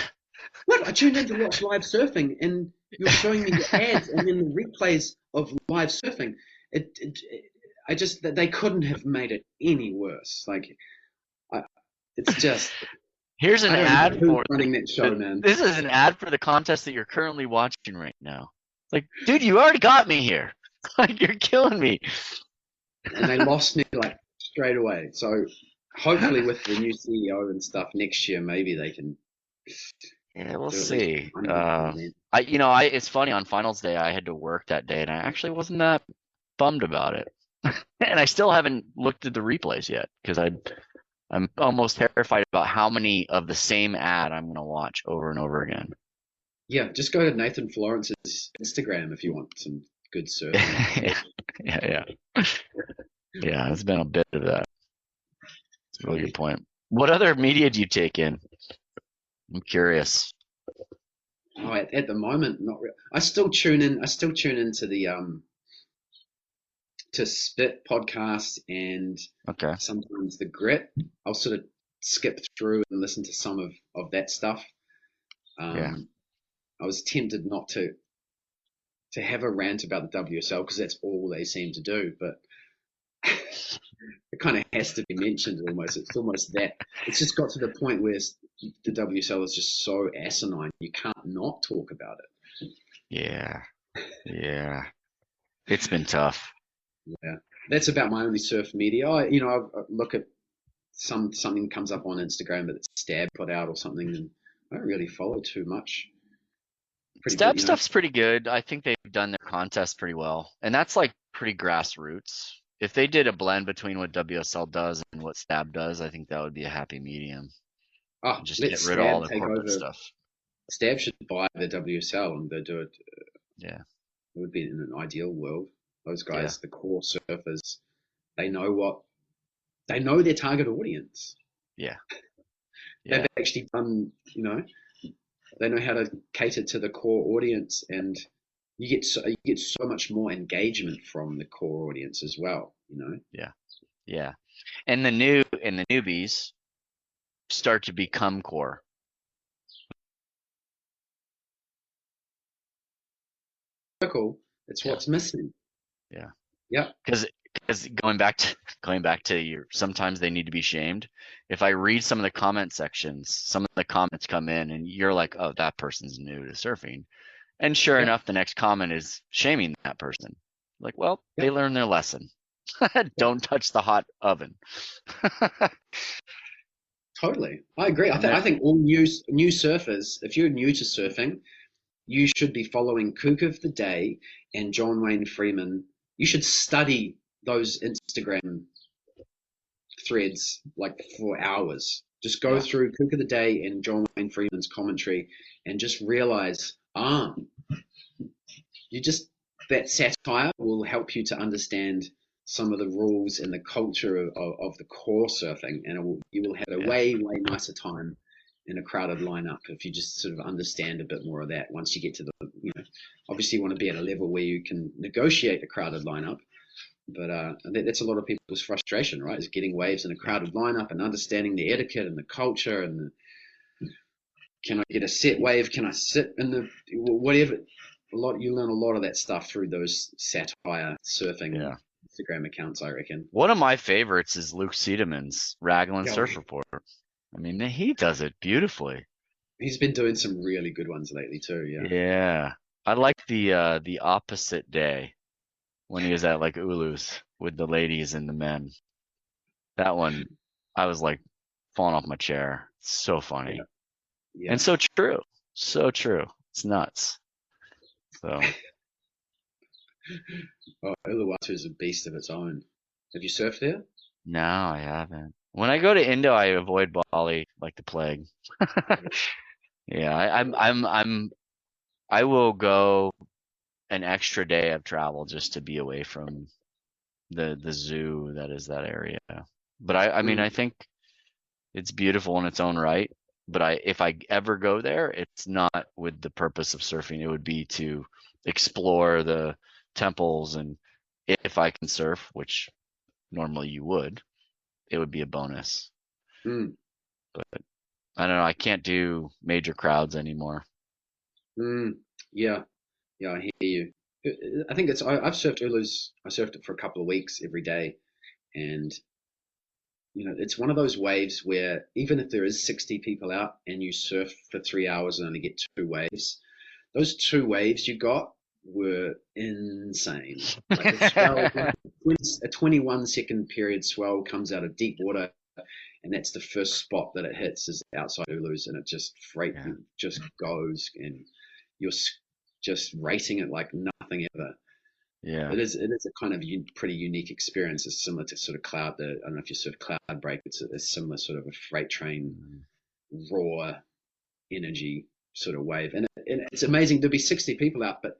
What? I tuned in to watch live surfing and you're showing me the ads and then the replays of live surfing. They couldn't have made it any worse. Like, it's just. Here's an ad for running that show, man. This is an ad for the contest that you're currently watching right now. Like, dude, you already got me here. Like, you're killing me. And they lost me like straight away. So hopefully with the new CEO and stuff next year, maybe they can. Yeah, we'll see. It's funny, on finals day I had to work that day and I actually wasn't that bummed about it. And I still haven't looked at the replays yet because I'm almost terrified about how many of the same ad I'm going to watch over and over again. Yeah, just go to Nathan Florence's Instagram if you want some good surfing. Yeah. Yeah, it's been a bit of that. That's a really good point. What other media do you take in? I'm curious. Oh, at the moment, not really. I still tune into the to Spit podcast and sometimes the Grit. I'll sort of skip through and listen to some of that stuff. I was tempted not to have a rant about the WSL because that's all they seem to do, but it kind of has to be mentioned almost. It's almost that. It's just got to the point where the WSL is just so asinine. You can't not talk about it. Yeah. It's been tough. Yeah. That's about my only surf media. I look at something comes up on Instagram that Stab put out or something, and I don't really follow too much. Stab stuff's pretty good. I think they've done their contest pretty well. And that's like pretty grassroots. If they did a blend between what WSL does and what Stab does, I think that would be a happy medium. Just get rid of all the corporate stuff. Stab should buy the WSL and they do it. Yeah. It would be in an ideal world. Those guys, the core surfers, they know their target audience. Yeah. They've actually done, they know how to cater to the core audience, and you get so much more engagement from the core audience as well. Yeah. And the newbies start to become core. It's what's missing. Yeah. Because going back to your, sometimes they need to be shamed. If I read some of the comment sections, some of the comments come in and you're like, oh, that person's new to surfing. And sure enough, the next comment is shaming that person. Like, well, they learned their lesson. Don't touch the hot oven. Totally. I agree. I think all new surfers, if you're new to surfing, you should be following Kook of the Day and John Wayne Freeman. You should study those Instagram threads like for hours. Just go through Kook of the Day and John Wayne Freeman's commentary and just realize, that satire will help you to understand some of the rules and the culture of the core surfing, and you will have a way nicer time in a crowded lineup if you just sort of understand a bit more of that. Once you get to the, obviously you want to be at a level where you can negotiate a crowded lineup, but that's a lot of people's frustration, right? Is getting waves in a crowded lineup and understanding the etiquette and the culture and can I get a set wave? Can I sit in the whatever? You learn a lot of that stuff through those satire surfing Instagram accounts, I reckon. One of my favorites is Luke Siedeman's Raglan Surf Report. I mean, he does it beautifully. He's been doing some really good ones lately too. Yeah. Yeah, I like the opposite day when he was at like Ulus with the ladies and the men. That one, I was like falling off my chair. So funny. Yeah. And so true. So true. It's nuts. So. Uluwatu is a beast of its own. Have you surfed there? No, I haven't. When I go to Indo, I avoid Bali like the plague. Yeah, I will go an extra day of travel just to be away from the zoo that is that area. But I mean, I think it's beautiful in its own right. But if I ever go there, it's not with the purpose of surfing. It would be to explore the temples, and if I can surf, which normally you would, it would be a bonus. But I don't know. I can't do major crowds anymore. Yeah, I hear you. I think I've surfed Ulus. I surfed it for a couple of weeks every day, and it's one of those waves where even if there is 60 people out and you surf for 3 hours and only get 2 waves, those 2 waves you got were insane. Like a 21-second period swell comes out of deep water, and that's the first spot that it hits is outside Ulus, and it just just goes, and you're just racing it like nothing ever. Yeah, it is a kind of pretty unique experience. It's similar to sort of I don't know if you sort of cloud break. It's a similar sort of a freight train, raw energy sort of wave, and it's amazing. There'll be 60 people out, but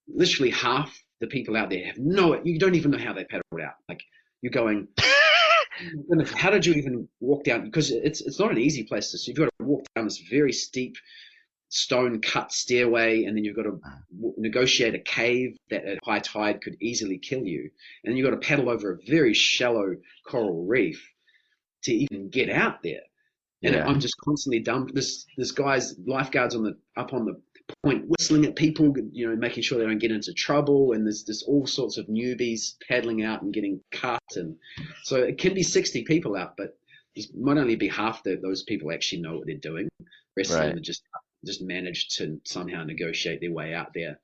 literally half the people out there you don't even know how they paddled out. Like you're going, how did you even walk down? Because it's not an easy place to. So you've got to walk down this very steep stone cut stairway, and then you've got to negotiate a cave that at high tide could easily kill you, and then you've got to paddle over a very shallow coral reef to even get out there. And I'm just constantly dumped. This guy's lifeguards up on the point whistling at people, making sure they don't get into trouble, and there's all sorts of newbies paddling out and getting cut, and so it can be 60 people out, but it might only be half those people actually know what they're doing. The rest of them are just managed to somehow negotiate their way out there.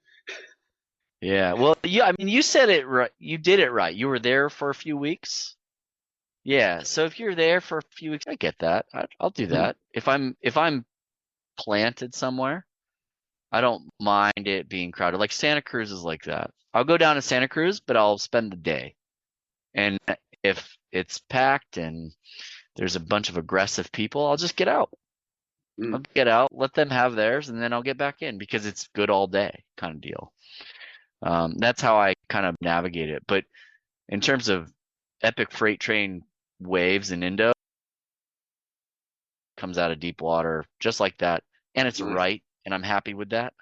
Yeah, well, I mean, you said it right. You did it right. You were there for a few weeks. Yeah, so if you're there for a few weeks, I get that. I'll do that. If I'm planted somewhere, I don't mind it being crowded. Like Santa Cruz is like that. I'll go down to Santa Cruz, but I'll spend the day. And if it's packed and there's a bunch of aggressive people, I'll just get out. I'll get out, let them have theirs, and then I'll get back in because it's good all day kind of deal. That's how I kind of navigate it. But in terms of epic freight train waves in Indo, comes out of deep water just like that, and it's right, and I'm happy with that,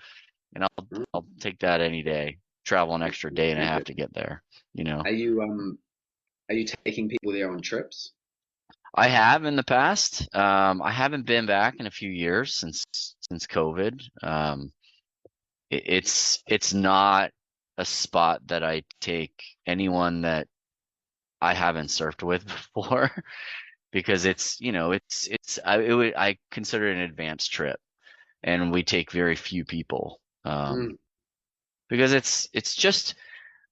and I'll take that any day. Travel an extra day and a half to get there. Are you taking people there on trips? I have in the past. I haven't been back in a few years since COVID. It's not a spot that I take anyone that I haven't surfed with before because I consider it an advanced trip, and we take very few people because it's just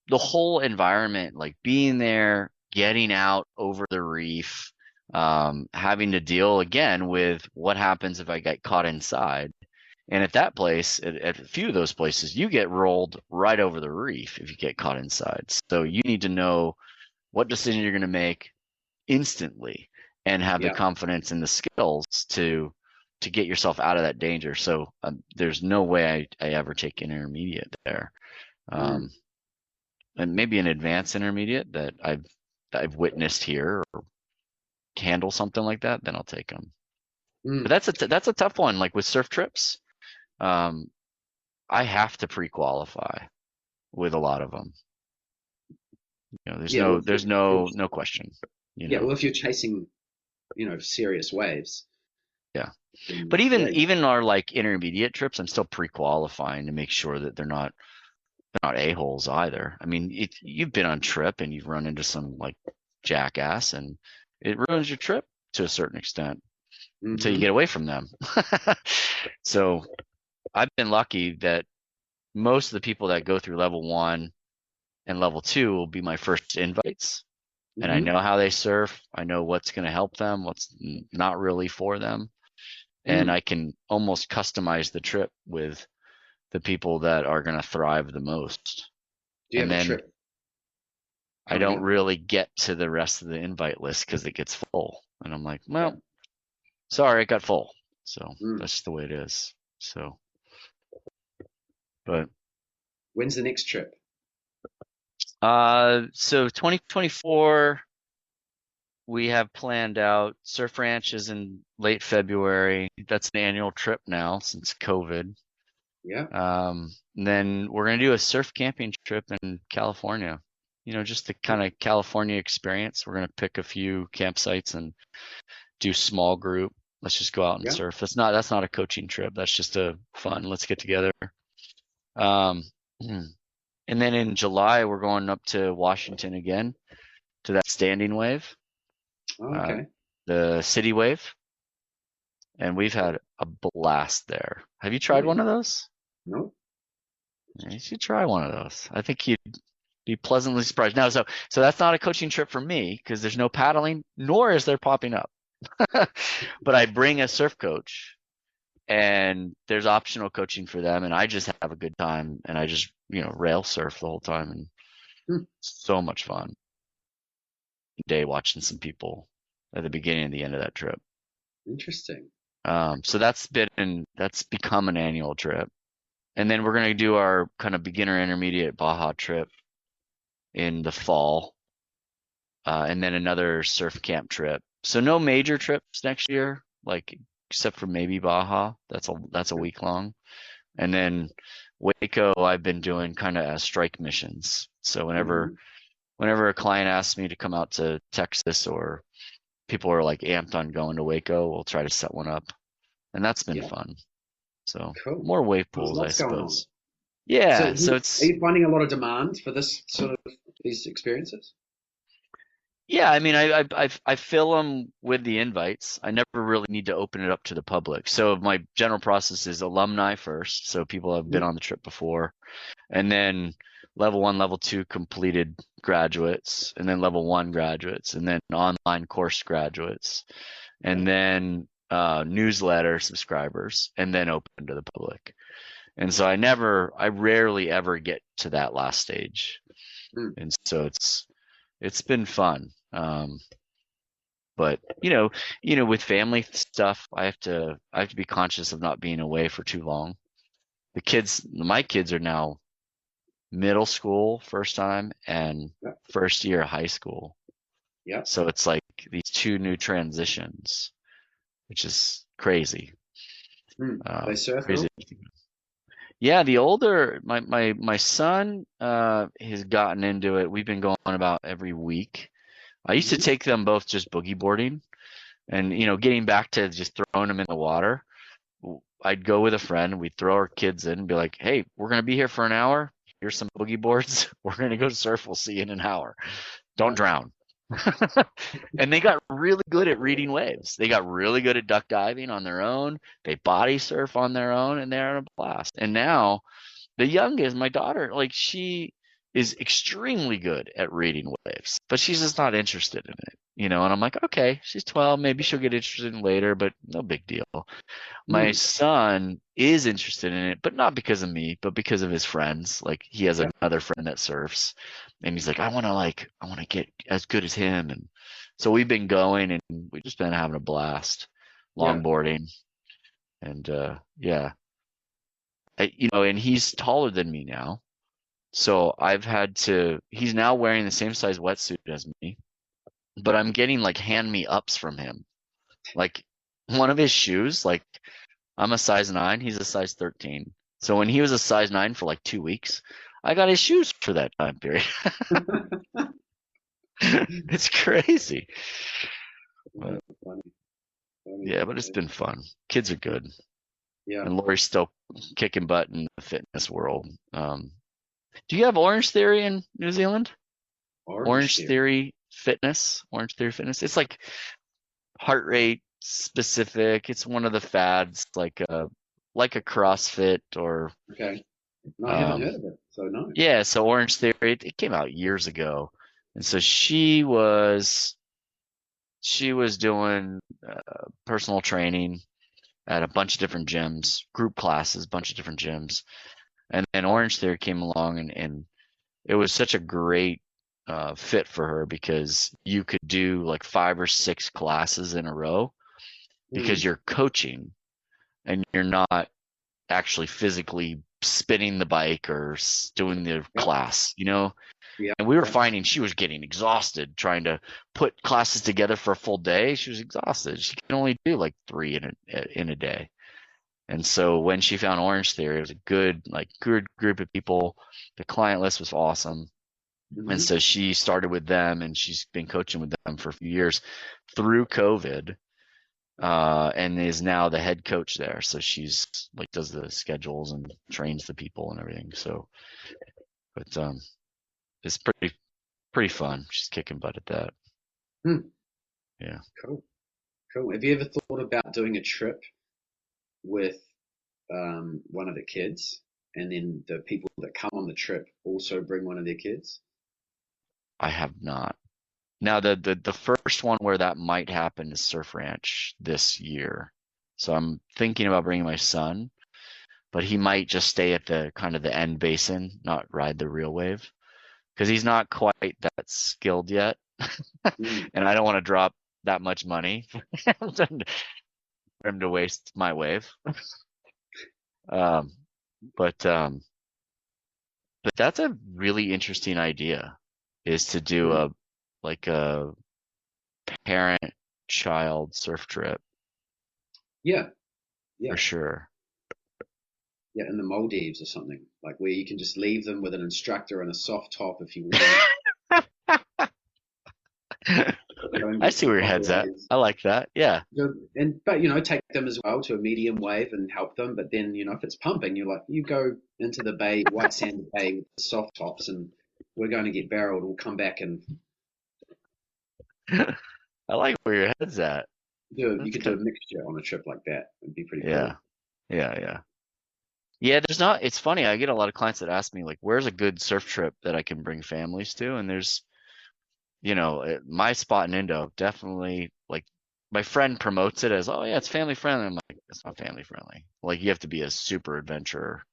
the whole environment, like being there, getting out over the reef. Having to deal again with what happens if I get caught inside. And at that place, at a few of those places, you get rolled right over the reef if you get caught inside. So you need to know what decision you're going to make instantly and have the confidence and the skills to get yourself out of that danger. So there's no way I ever take an intermediate there. and maybe an advanced intermediate that I've witnessed here or handle something like that, then I'll take them. But that's a tough one. Like with surf trips, I have to pre-qualify with a lot of them. You know, there's no question. You know? Yeah, well, if you're chasing, serious waves. Yeah. But even our like intermediate trips, I'm still pre-qualifying to make sure that they're not a-holes either. I mean, you've been on trip and you've run into some like jackass, and it ruins your trip to a certain extent until you get away from them. So I've been lucky that most of the people that go through level 1 and level 2 will be my first invites. And I know how they surf. I know what's going to help them, what's not really for them. And I can almost customize the trip with the people that are going to thrive the most. Do you have a trip? I don't really get to the rest of the invite list because it gets full. And I'm like, well, sorry, it got full. So that's just the way it is. So, but when's the next trip? So 2024, we have planned out. Surf Ranch is in late February. That's an annual trip now since COVID. Yeah. And then we're going to do a surf camping trip in California. You know, just the kind of California experience. We're going to pick a few campsites and do small group. Let's just go out and surf. That's not a coaching trip. That's just a fun. Let's get together. And then in July, we're going up to Washington again to that standing wave. Okay. The city wave. And we've had a blast there. Have you tried one of those? No. Yeah, you should try one of those. I think you'd be pleasantly surprised. Now, so that's not a coaching trip for me because there's no paddling, nor is there popping up. But I bring a surf coach, and there's optional coaching for them, and I just have a good time, and I just rail surf the whole time, and so much fun. Day watching some people at the beginning and the end of that trip. Interesting. So that's become an annual trip. And then we're going to do our kind of beginner intermediate Baja trip in the fall. And then another surf camp trip. So no major trips next year, like except for maybe Baja. That's a week long. And then Waco, I've been doing kind of as strike missions. So whenever a client asks me to come out to Texas or people are like amped on going to Waco, we'll try to set one up. And that's been fun. So more wave pools, I suppose. Yeah. So are you finding a lot of demand for this sort of these experiences? Yeah, I mean, I fill them with the invites. I never really need to open it up to the public. So my general process is alumni first, so people have been on the trip before, and then level 1, level 2 completed graduates, and then level 1 graduates, and then online course graduates, and then newsletter subscribers, and then open to the public. And so I rarely ever get to that last stage, and so it's been fun. But with family stuff, I have to be conscious of not being away for too long. My kids are now middle school first time and first year of high school. Yeah. So it's like these two new transitions, which is crazy. They surf crazy. Yeah, the older my son has gotten into it. We've been going about every week. I used to take them both just boogie boarding, and getting back to just throwing them in the water. I'd go with a friend, we'd throw our kids in and be like, hey, we're going to be here for an hour. Here's some boogie boards. We're going to go surf. We'll see you in an hour. Don't drown. And they got really good at reading waves. They got really good at duck diving on their own. They body surf on their own, and they're in a blast. And now the youngest, my daughter, like she is extremely good at reading waves, but she's just not interested in it, and I'm like, okay, she's 12, maybe she'll get interested in it later, but no big deal. My son is interested in it, but not because of me, but because of his friends. Like he has another friend that surfs, and he's like, I want to get as good as him. And so we've been going, and we've just been having a blast longboarding. And and he's taller than me now. So he's now wearing the same size wetsuit as me, but I'm getting like hand me ups from him. Like one of his shoes, like I'm a size 9, he's a size 13. So when he was a size 9 for like 2 weeks, I got his shoes for that time period. It's crazy. But, Funny. yeah, but it's been fun. Kids are good. Yeah. And Lori's still kicking butt in the fitness world. Do you have Orange Theory in New Zealand? Orange Theory Fitness. Orange Theory Fitness. It's like heart rate specific. It's one of the fads, like a CrossFit or. Okay. No, I haven't heard of it, so no. Yeah, so Orange Theory, it came out years ago, and so she was doing personal training at a bunch of different gyms, group classes, bunch of different gyms, and then Orange Theory came along, and it was such a great fit for her because you could do like 5 or 6 classes in a row because you're coaching and you're not actually physically spinning the bike or doing the class, you know? Yeah. And we were finding she was getting exhausted trying to put classes together for a full day. She was exhausted. She can only do like 3 in a day. And so when she found Orange Theory, it was a good group of people. The client list was awesome. And so she started with them, and she's been coaching with them for a few years through COVID, and is now the head coach there. So she's like does the schedules and trains the people and everything. So, but it's pretty fun. She's kicking butt at that. Yeah. Cool. Have you ever thought about doing a trip with one of the kids, and then the people that come on the trip also bring one of their kids? I have not. Now the first one where that might happen is Surf Ranch this year. So I'm thinking about bringing my son, but he might just stay at the kind of the end basin, not ride the real wave, because he's not quite that skilled yet. And I don't want to drop that much money for him to waste my wave. But that's a really interesting idea, is to do a parent-child surf trip. Yeah. For sure. Yeah, in the Maldives or something, like where you can just leave them with an instructor and a soft top if you want. I see where your head's at. I like that. Yeah. But take them as well to a medium wave and help them. But then, if it's pumping, you go into the bay, white sand bay with the soft tops, and we're going to get barreled. We'll come back and. I like where your head's at. You could do a mixture on a trip like that. It'd be pretty cool. Yeah, it's funny. I get a lot of clients that ask me, like, where's a good surf trip that I can bring families to? And there's, my spot in Indo, definitely, like, my friend promotes it as, oh yeah, it's family friendly. I'm like, it's not family friendly. Like, you have to be a super adventurer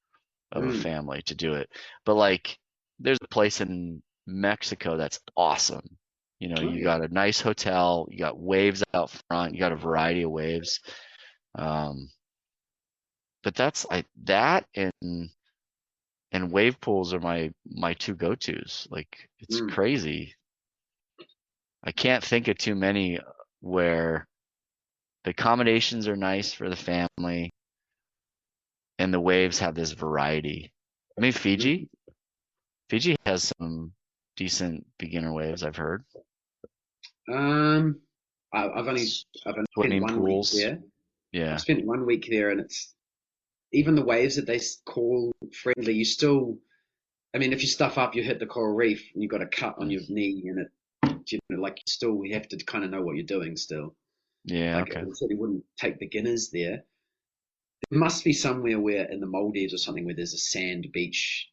of a family to do it. But like, there's a place in Mexico that's awesome. You got a nice hotel, you got waves out front, you got a variety of waves. But that and wave pools are my 2 go-tos. Like, it's crazy. I can't think of too many where the accommodations are nice for the family and the waves have this variety. I mean, Fiji has some decent beginner waves, I've heard. I've only spent one week there. Yeah. I've spent 1 week there, and it's even the waves that they call friendly. You still, if you stuff up, you hit the coral reef, and you've got a cut on your knee, and we have to kind of know what you're doing still. Yeah. Okay. I certainly wouldn't take beginners there. There must be somewhere where in the Maldives or something where there's a sand beach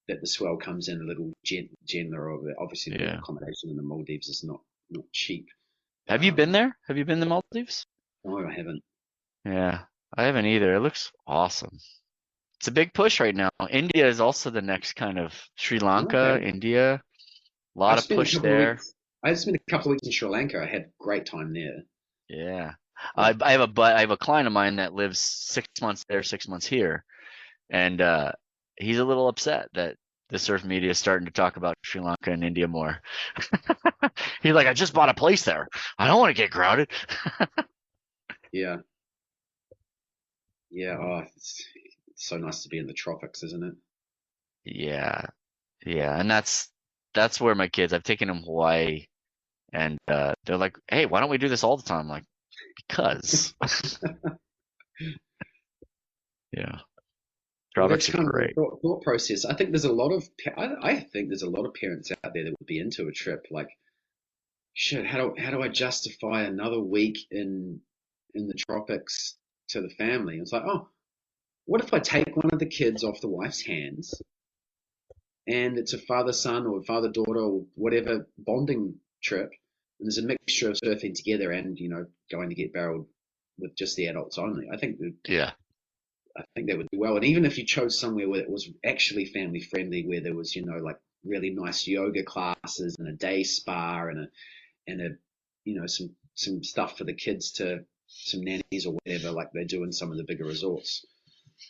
that the swell comes in a little gentler. Obviously, the accommodation in the Maldives is not cheap. Have you been there? Have you been to the Maldives? No, I haven't. Yeah, I haven't either. It looks awesome. It's a big push right now. India is also the next kind of Sri Lanka, India. A lot of push there. I spent a couple of weeks in Sri Lanka. I had a great time there. Yeah. I have a client of mine that lives 6 months there, 6 months here, and he's a little upset that the surf media is starting to talk about Sri Lanka and India more. He's like, I just bought a place there. I don't want to get crowded. Yeah. Yeah. Oh, it's so nice to be in the tropics, isn't it? Yeah, yeah, and that's where my kids. I've taken them Hawaii, and they're like, "Hey, why don't we do this all the time?" I'm like, because, yeah, Well, that's tropics are kind of the great. thought process. I think there's a lot of I think there's a lot of parents out there that would be into a trip. Like, shit, how do I justify another week in the tropics to the family? It's like, oh, what if I take one of the kids off the wife's hands and it's a father-son or father-daughter or whatever bonding trip, and there's a mixture of surfing together and going to get barreled with just the adults only. Yeah, I think that would do well. And even if you chose somewhere where it was actually family friendly, where there was like really nice yoga classes and a day spa and a some stuff for the kids, to some nannies or whatever, like they do in some of the bigger resorts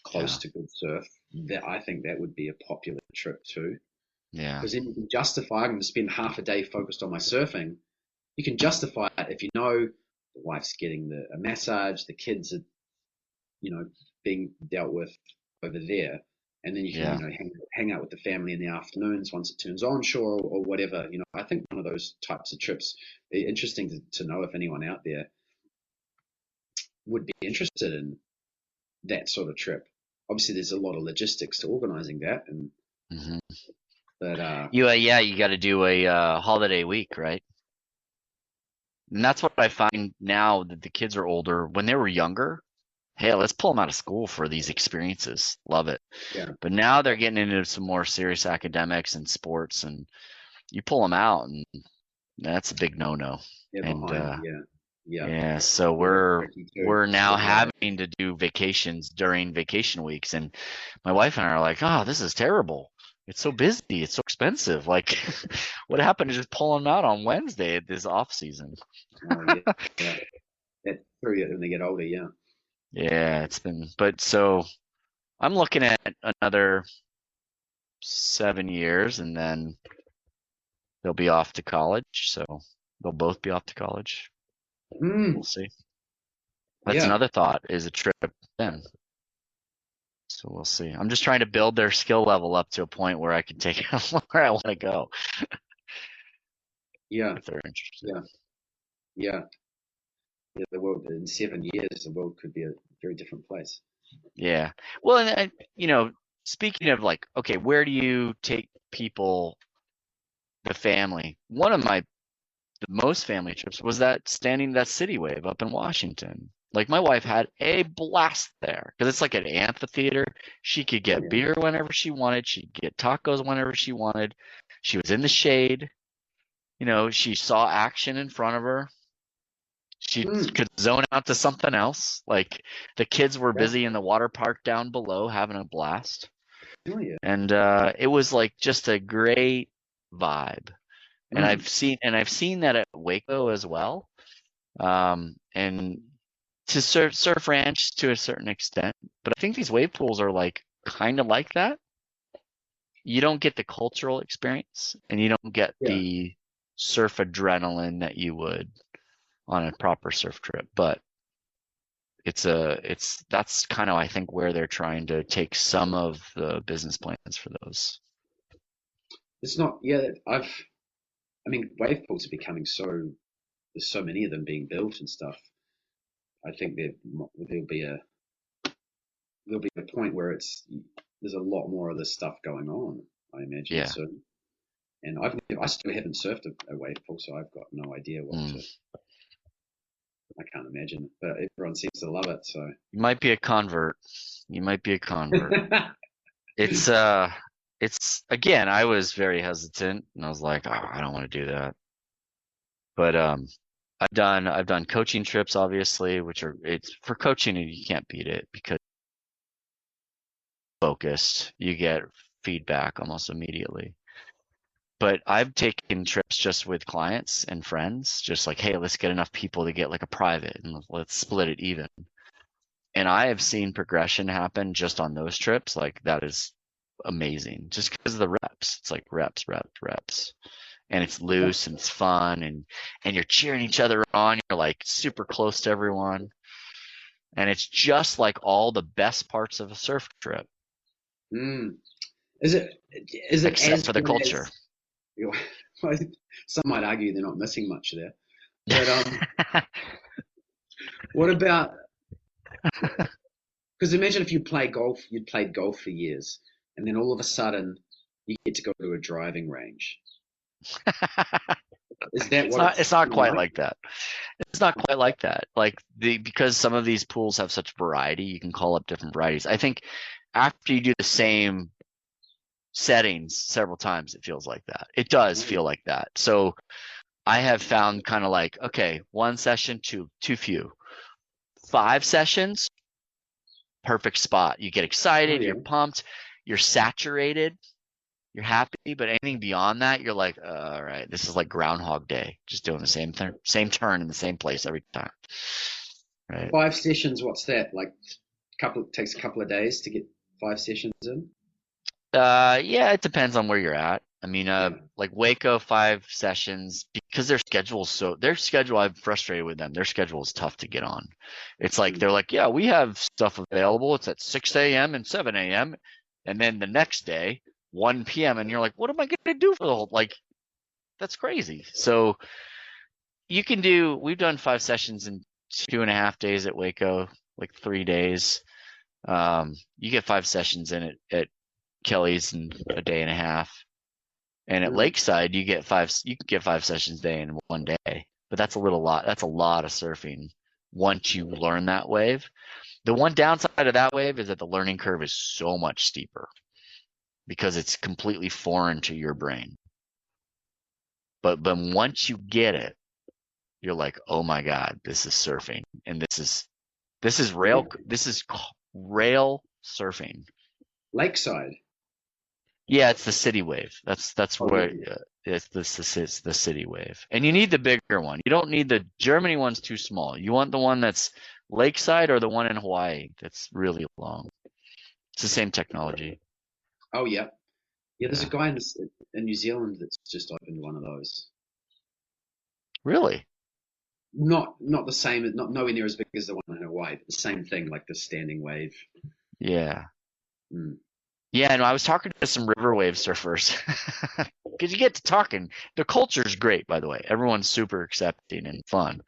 close yeah, to good surf, that I think that would be a popular trip too. yeah, Because then you can justify, I'm going to spend half a day focused on my surfing. You can justify it if the wife's getting a massage, the kids are, being dealt with over there. And then you can, yeah, hang out with the family in the afternoons once it turns onshore or whatever. I think one of those types of trips, interesting to know if anyone out there would be interested in that sort of trip. Obviously, there's a lot of logistics to organizing that, hmm but yeah, you got to do a holiday week, right? And that's what I find now that the kids are older. When they were younger, hey, let's pull them out of school for these experiences. Love it. yeah, But now they're getting into some more serious academics and sports, and you pull them out, and that's a big no-no. they're And behind. Yeah, yeah, yeah, so yeah, that's we're tricky too. we're now Get right. having to do vacations during vacation weeks, and my wife and I are like, oh, this is terrible. It's so busy. It's so expensive. Like, what happened to just pulling them out on Wednesday at this off season? Oh yeah, yeah. That's true. When they get older, yeah. Yeah, but so I'm looking at another 7 years, and then they'll be off to college. So they'll both be off to college. We'll Mm, see. That's yeah, another thought, is a trip then. So we'll see. I'm just trying to build their skill level up to a point where I can take them where I want to go yeah, if they're interested. yeah, yeah. Yeah, the world in 7 years, the world could be a very different place. Yeah. Well, and speaking of like, okay, where do you take people, the family? One of the most family trips was that standing that city wave up in Washington. Like my wife had a blast there because it's like an amphitheater. She could get Yeah. beer whenever she wanted. She could get tacos whenever she wanted. She was in the shade. She saw action in front of her. She Mm, could zone out to something else. Like the kids were yeah. busy in the water park down below having a blast. Oh yeah. And it was like just a great vibe. And Mm, I've seen that at Waco as well. And to surf ranch to a certain extent. But I think these wave pools are like kind of like that. You don't get the cultural experience and you don't get yeah. the surf adrenaline that you would on a proper surf trip. But that's kind of, I think, where they're trying to take some of the business plans for those. It's not. Yeah. I mean, wave pools are becoming so. There's so many of them being built and stuff. I think there'll be a point where there's a lot more of this stuff going on. I imagine Yeah. so. And I still haven't surfed a wave pool, so I've got no idea Mm. I can't imagine. But everyone seems to love it, so. You might be a convert. You might be a convert. It's again, I was very hesitant and I was like, oh, I don't want to do that. But I've done coaching trips, obviously, it's for coaching, and you can't beat it because focused, you get feedback almost immediately. But I've taken trips just with clients and friends, just like, hey, let's get enough people to get like a private and let's split it even. And I have seen progression happen just on those trips. Like that is amazing just because of the reps. It's like reps, reps, reps. And it's loose and it's fun, and you're cheering each other on. You're like super close to everyone. And it's just like all the best parts of a surf trip. Is it except for the culture? Some might argue they're not missing much there. But what about? Because imagine if you play golf, you'd played golf for years, and then all of a sudden you get to go to a driving range. Is that it's not quite like that. It's not quite like that. Like because some of these pools have such variety, you can call up different varieties. I think after you do the same settings several times, it feels like that. It does feel like that. So I have found kind of like, okay, 1 session, too few. 5 sessions, perfect spot. You get excited, you're pumped, you're saturated, you're happy, but anything beyond that, you're like, all right, this is like Groundhog Day, just doing the same turn in the same place every time. Right. 5 sessions, what's that? Like takes a couple of days to get 5 sessions in? Yeah, it depends on where you're at. I mean, like Waco, 5 sessions, because their schedule, I'm frustrated with them. Their schedule is tough to get on. It's like, they're like, yeah, we have stuff available. It's at 6 a.m. and 7 a.m. And then the next day, 1 p.m. And you're like, what am I going to do for the whole, like, that's crazy. So we've done 5 sessions in 2.5 days at Waco, like 3 days. You get 5 sessions in at Kelly's in a day and a half. And at Lakeside, you can get 5 sessions a day in 1 day, but that's a lot of surfing once you learn that wave. The one downside of that wave is that the learning curve is so much steeper because it's completely foreign to your brain. But once you get it, you're like, oh my God, this is surfing, and this is rail surfing. Lakeside. Yeah, it's the city wave. That's where it's the city wave, and you need the bigger one. You don't need the Germany one's too small. You want the one that's Lakeside or the one in Hawaii that's really long. It's the same technology. Oh yeah, there's a guy in New Zealand that's just opened one of those. Really? Not the same. Not nowhere near as big as the one in Hawaii. But the same thing, like the standing wave. Yeah. Yeah, and I was talking to some river wave surfers because you get to talking. The culture's great, by the way. Everyone's super accepting and fun.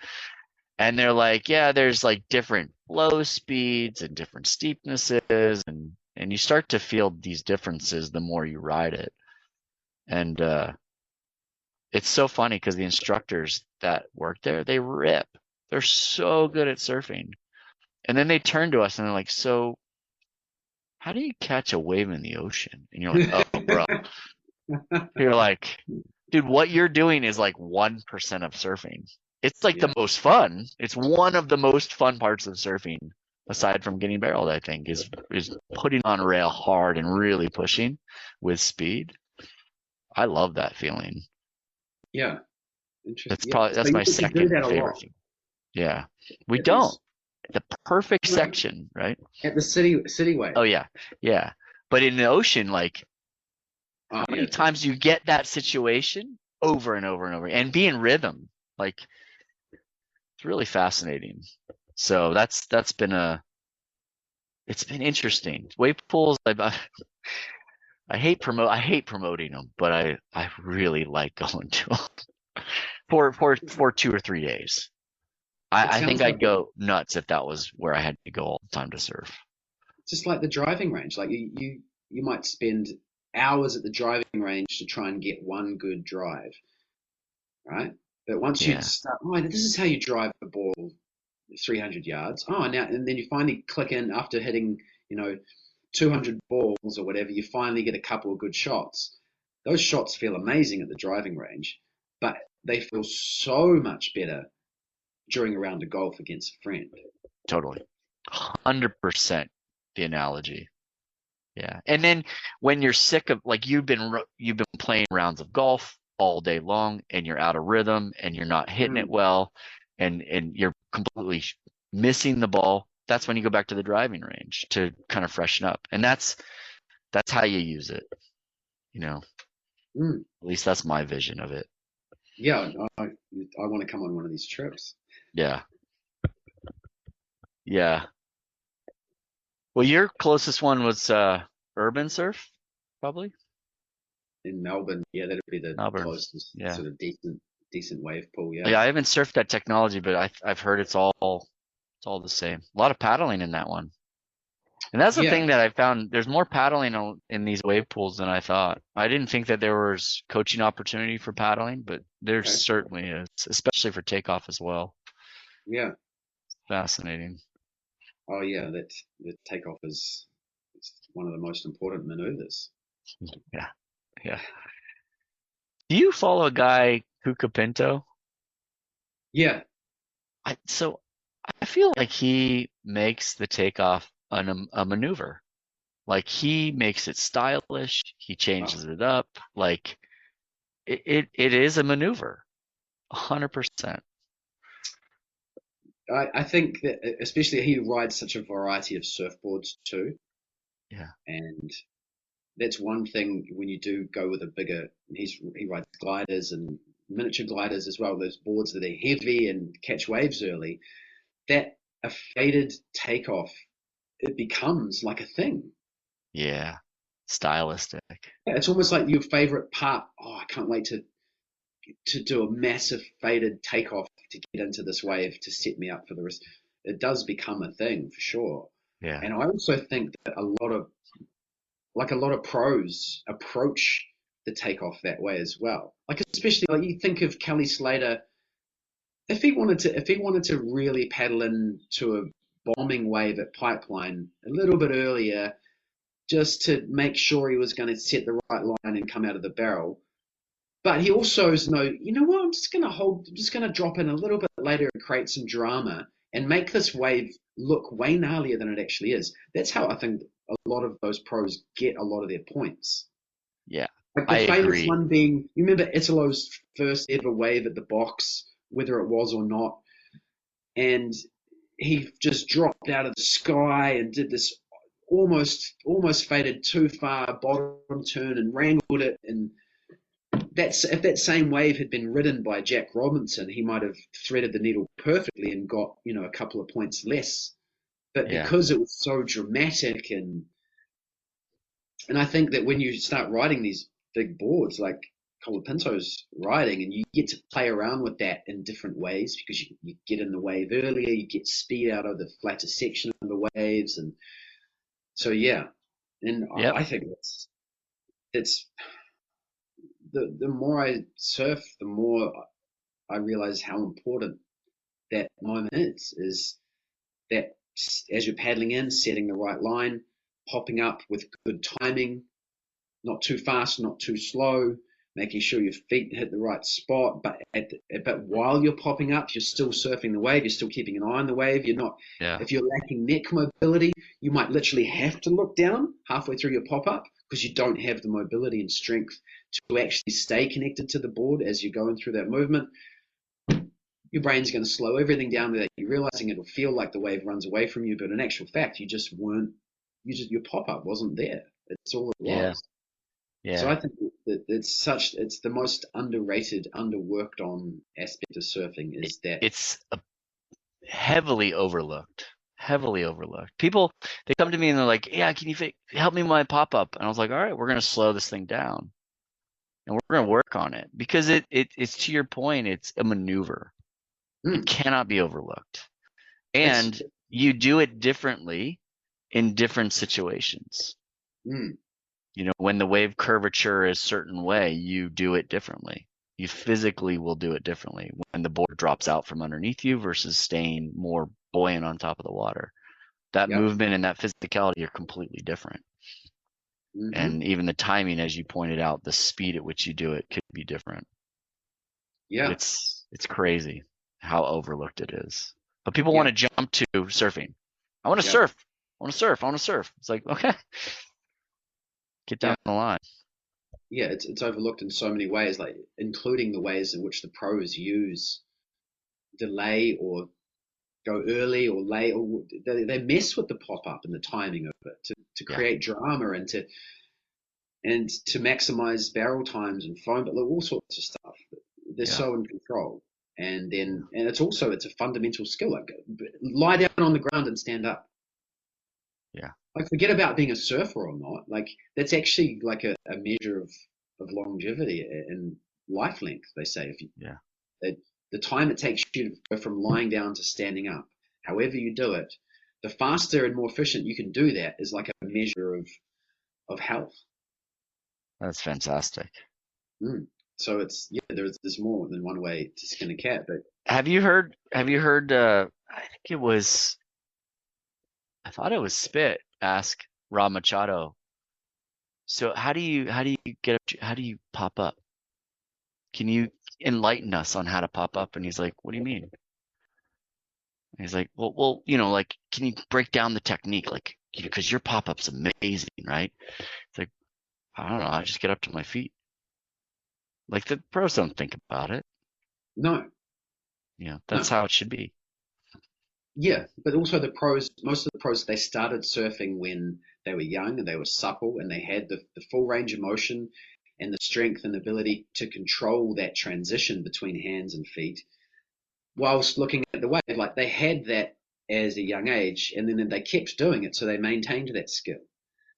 And they're like, yeah, there's like different flow speeds and different steepnesses, and you start to feel these differences the more you ride it. And it's so funny because the instructors that work there, they rip. They're so good at surfing. And then they turn to us and they're like, so how do you catch a wave in the ocean? And you're like, oh, bro. You're like, dude, what you're doing is like 1% of surfing. It's like the most fun. It's one of the most fun parts of surfing, aside from getting barreled, I think, is putting on rail hard and really pushing with speed. I love that feeling. Yeah. Interesting. That's my second favorite thing. Yeah. We don't. The perfect section, right? At the city wave. Oh yeah. Yeah. But in the ocean, like how many times you get that situation over and over and over and be in rhythm. Like it's really fascinating. So it's been interesting. Wave pools, I hate promoting them, but I really like going to them for 2 or 3 days. I think I'd go nuts if that was where I had to go all the time to surf. Just like the driving range, like you might spend hours at the driving range to try and get one good drive, right? But once you start, this is how you drive a ball 300 yards. And then you finally click in after hitting, 200 balls or whatever. You finally get a couple of good shots. Those shots feel amazing at the driving range, but they feel so much better during a round of golf against a friend. Totally. 100% the analogy. Yeah. And then when you're sick of, like, you've been playing rounds of golf all day long and you're out of rhythm and you're not hitting it well and you're completely missing the ball, that's when you go back to the driving range to kind of freshen up. And that's That's how you use it. Mm. At least that's my vision of it. Yeah, I want to come on one of these trips. Yeah. Yeah. Well, your closest one was Urban Surf, probably. In Melbourne, yeah, that'd be the Melbourne. closest Yeah. sort of decent wave pool. Yeah. Yeah, I haven't surfed that technology, but I've heard it's all the same. A lot of paddling in that one. And that's the Yeah. thing that I found. There's more paddling in these wave pools than I thought. I didn't think that there was coaching opportunity for paddling, but there Okay. certainly is, especially for takeoff as well. Yeah. Fascinating. Oh yeah, that the takeoff is one of the most important maneuvers. Yeah. Yeah. Do you follow a guy, Kuka Pinto? Yeah. So I feel like he makes the takeoff a maneuver. Like he makes it stylish. He changes it up. Like it is a maneuver, 100%. I think that especially he rides such a variety of surfboards too. Yeah. And that's one thing when you do go with a bigger. He rides gliders and miniature gliders as well. Those boards that are heavy and catch waves early. That a faded takeoff, it becomes like a thing. Yeah. Stylistic. Yeah, it's almost like your favorite part. Oh, I can't wait to do a massive faded takeoff to get into this wave to set me up for the rest. It does become a thing for sure. Yeah. And I also think that a lot of pros approach the takeoff that way as well. Like especially like you think of Kelly Slater, if he wanted to really paddle into a bombing wave at Pipeline a little bit earlier, just to make sure he was going to set the right line and come out of the barrel. But he also is you know what, I'm just going to drop in a little bit later and create some drama and make this wave look way gnarlier than it actually is. That's how I think a lot of those pros get a lot of their points. Yeah. Like the I famous agree. one being, you remember Italo's first ever wave at the box, whether it was or not, and he just dropped out of the sky and did this almost faded too far bottom turn and wrangled it. And if that same wave had been ridden by Jack Robinson, he might have threaded the needle perfectly and got a couple of points less. But Yeah. because it was so dramatic and I think that when you start riding these big boards like Colapinto's riding, and you get to play around with that in different ways because you get in the wave earlier, you get speed out of the flatter section of the waves, and so yeah, and Yep. I think it's the more I surf, the more I realize how important that moment is that as you're paddling in, setting the right line, popping up with good timing, not too fast, not too slow, making sure your feet hit the right spot. But while you're popping up, you're still surfing the wave. You're still keeping an eye on the wave. You're not. Yeah. If you're lacking neck mobility, you might literally have to look down halfway through your pop up because you don't have the mobility and strength to actually stay connected to the board as you're going through that movement. Your brain's going to slow everything down that you're realizing it'll feel like the wave runs away from you, but in actual fact, your pop up wasn't there. It's all it was. Yeah. So I think that it's the most underrated, underworked on aspect of surfing is that it's heavily overlooked. People, they come to me and they're like, yeah, can you help me with my pop-up? And I was like, all right, we're going to slow this thing down and we're going to work on it because it's to your point, it's a maneuver. It cannot be overlooked. And you do it differently in different situations. When the wave curvature is a certain way, you do it differently. You physically will do it differently when the board drops out from underneath you versus staying more buoyant on top of the water. That movement and that physicality are completely different. And even the timing, as you pointed out, the speed at which you do it could be different. Yeah. It's crazy how overlooked it is. But people want to jump to surfing. I want to surf. I want to surf. It's like, okay. Get down the line. Yeah, it's overlooked in so many ways, like including the ways in which the pros use delay or go early or late, or they mess with the pop up and the timing of it to create drama and to and to maximize barrel times and foam, but all sorts of stuff. They're so in control. And it's a fundamental skill. Like, lie down on the ground and stand up. Yeah. Like, forget about being a surfer or not. Like, that's actually like a measure of longevity and life length, they say. The time it takes you to go from lying down to standing up, however you do it, the faster and more efficient you can do that is like a measure of health. That's fantastic. So there's more than one way to skin a cat. But have you heard I thought it was Spit ask Rob Machado, so how do you pop up? Can you enlighten us on how to pop up? And he's like, what do you mean? And he's like, well, like, can you break down the technique? Like, because your pop-up's amazing, right? It's like, I don't know, I just get up to my feet. Like, the pros don't think about it. No. Yeah, that's how it should be. Yeah, but also most of the pros, they started surfing when they were young and they were supple and they had the full range of motion and the strength and ability to control that transition between hands and feet whilst looking at the wave. Like, they had that as a young age, and then they kept doing it, so they maintained that skill.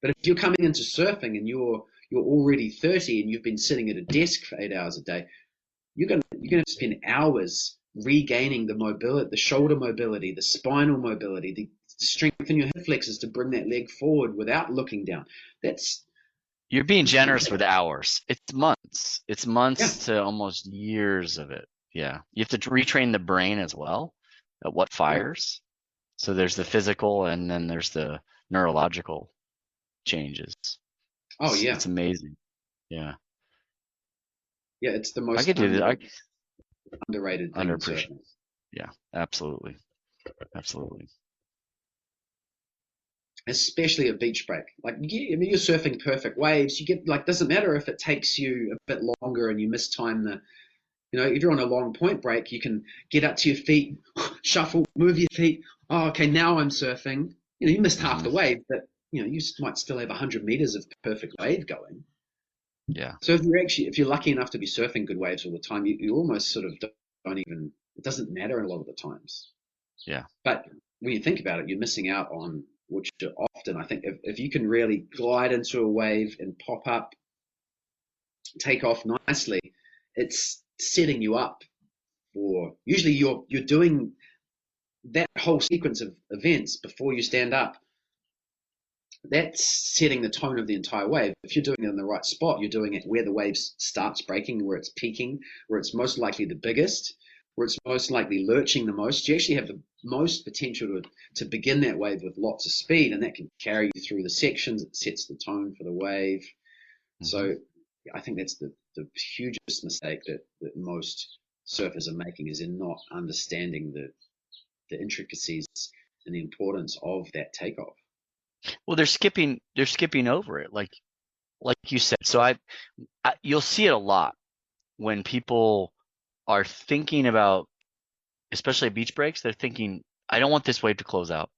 But if you're coming into surfing and you're already 30 and you've been sitting at a desk for 8 hours a day, you're gonna spend hours regaining the mobility, the shoulder mobility, the spinal mobility, the strength in your hip flexors to bring that leg forward without looking down. You're being generous with hours. It's months. It's months to almost years of it. Yeah. You have to retrain the brain as well at what fires. So there's the physical and then there's the neurological changes. Oh, yeah. It's amazing. Yeah. Yeah, it's the most underrated thing. Underappreciated. Yeah, absolutely. Absolutely. Especially a beach break. Like, you're surfing perfect waves. You get, like, doesn't matter if it takes you a bit longer and you mistime if you're on a long point break, you can get up to your feet, shuffle, move your feet. Oh, okay, now I'm surfing. You missed half the wave, but you might still have 100 meters of perfect wave going. Yeah. So if you're lucky enough to be surfing good waves all the time, you almost sort of don't even, it doesn't matter a lot of the times. Yeah. But when you think about it, you're missing out on, which often, I think, if you can really glide into a wave and pop up, take off nicely, it's setting you up for, usually you're doing that whole sequence of events before you stand up. That's setting the tone of the entire wave. If you're doing it in the right spot, you're doing it where the wave starts breaking, where it's peaking, where it's most likely the biggest, where it's most likely lurching the most. You actually have the most potential to begin that wave with lots of speed, and that can carry you through the sections. It sets the tone for the wave. So I think that's the hugest mistake that most surfers are making, is in not understanding the intricacies and the importance of that takeoff. Well, they're skipping over it, like you said. So you'll see it a lot when people are thinking about, especially beach breaks. They're thinking, I don't want this wave to close out,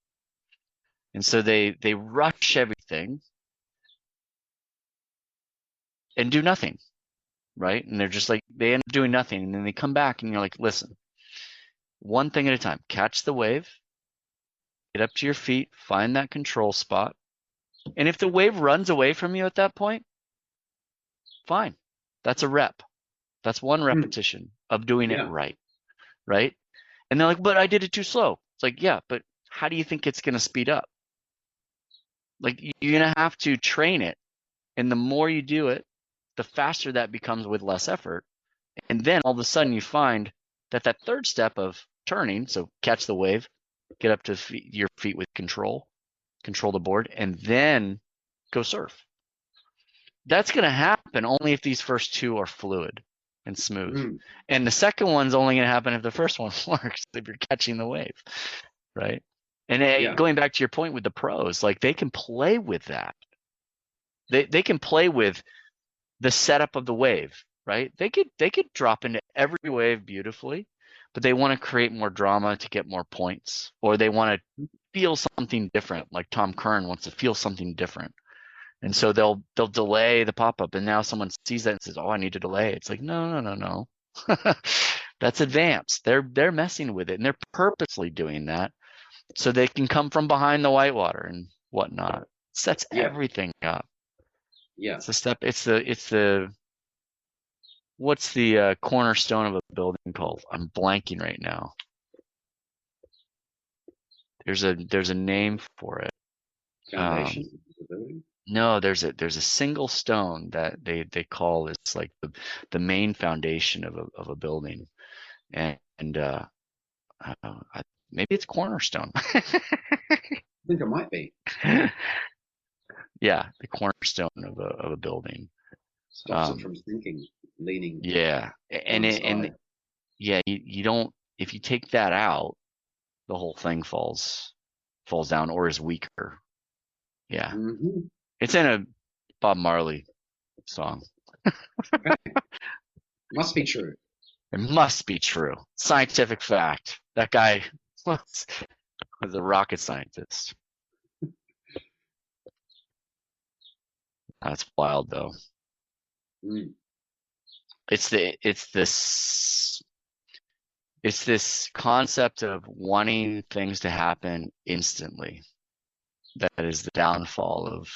and so they rush everything and do nothing, right? And they're just like, they end up doing nothing, and then they come back and you're like, listen, one thing at a time. Catch the wave, get up to your feet, find that control spot. And if the wave runs away from you at that point, fine. That's a rep. That's one repetition of doing it right? And they're like, but I did it too slow. It's like, yeah, but how do you think it's going to speed up? Like, you're going to have to train it. And the more you do it, the faster that becomes with less effort. And then all of a sudden you find that third step of turning, so catch the wave, get up to your feet with control the board, and then go surf. That's going to happen only if these first two are fluid and smooth. And the second one's only going to happen if the first one works, if you're catching the wave, right? And going back to your point with the pros, like, they can play with that. They can play with the setup of the wave, right? They could drop into every wave beautifully, but they want to create more drama to get more points, or they want to feel something different. Like Tom Curran wants to feel something different. And so they'll delay the pop-up, and now someone sees that and says, "Oh, I need to delay." It's like, no. That's advanced. They're messing with it, and they're purposely doing that so they can come from behind the whitewater and whatnot. Sets everything up. Yeah. It's the step. It's the what's the cornerstone of a building called? I'm blanking right now. There's a name for it. Foundation of the building? No, there's a single stone that they call it's like the main foundation of a building, and maybe it's cornerstone. I think it might be. Yeah, the cornerstone of a building. Stops it from sinking, leaning. Yeah, and yeah, you don't, if you take that out, the whole thing falls down or is weaker. Yeah. Mm-hmm. It's in a Bob Marley song. Okay. Must be true. It must be true. Scientific fact. That guy was a rocket scientist. That's wild, though. Mm. It's this concept of wanting things to happen instantly. That is the downfall of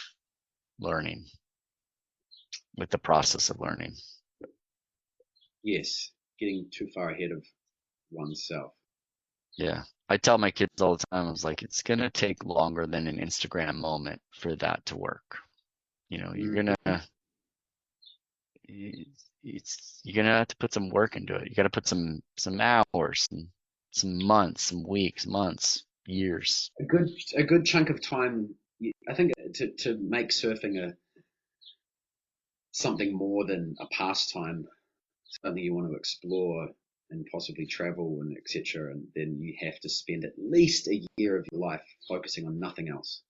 learning, with the process of learning. Yes, getting too far ahead of oneself. Yeah. I tell my kids all the time, I was like, it's going to take longer than an Instagram moment for that to work. You know, you're going to have to put some work into it. You got to put some hours, some months, some weeks, months, years. A good chunk of time. I think to make surfing something more than a pastime, something you want to explore and possibly travel and etc. And then you have to spend at least a year of your life focusing on nothing else.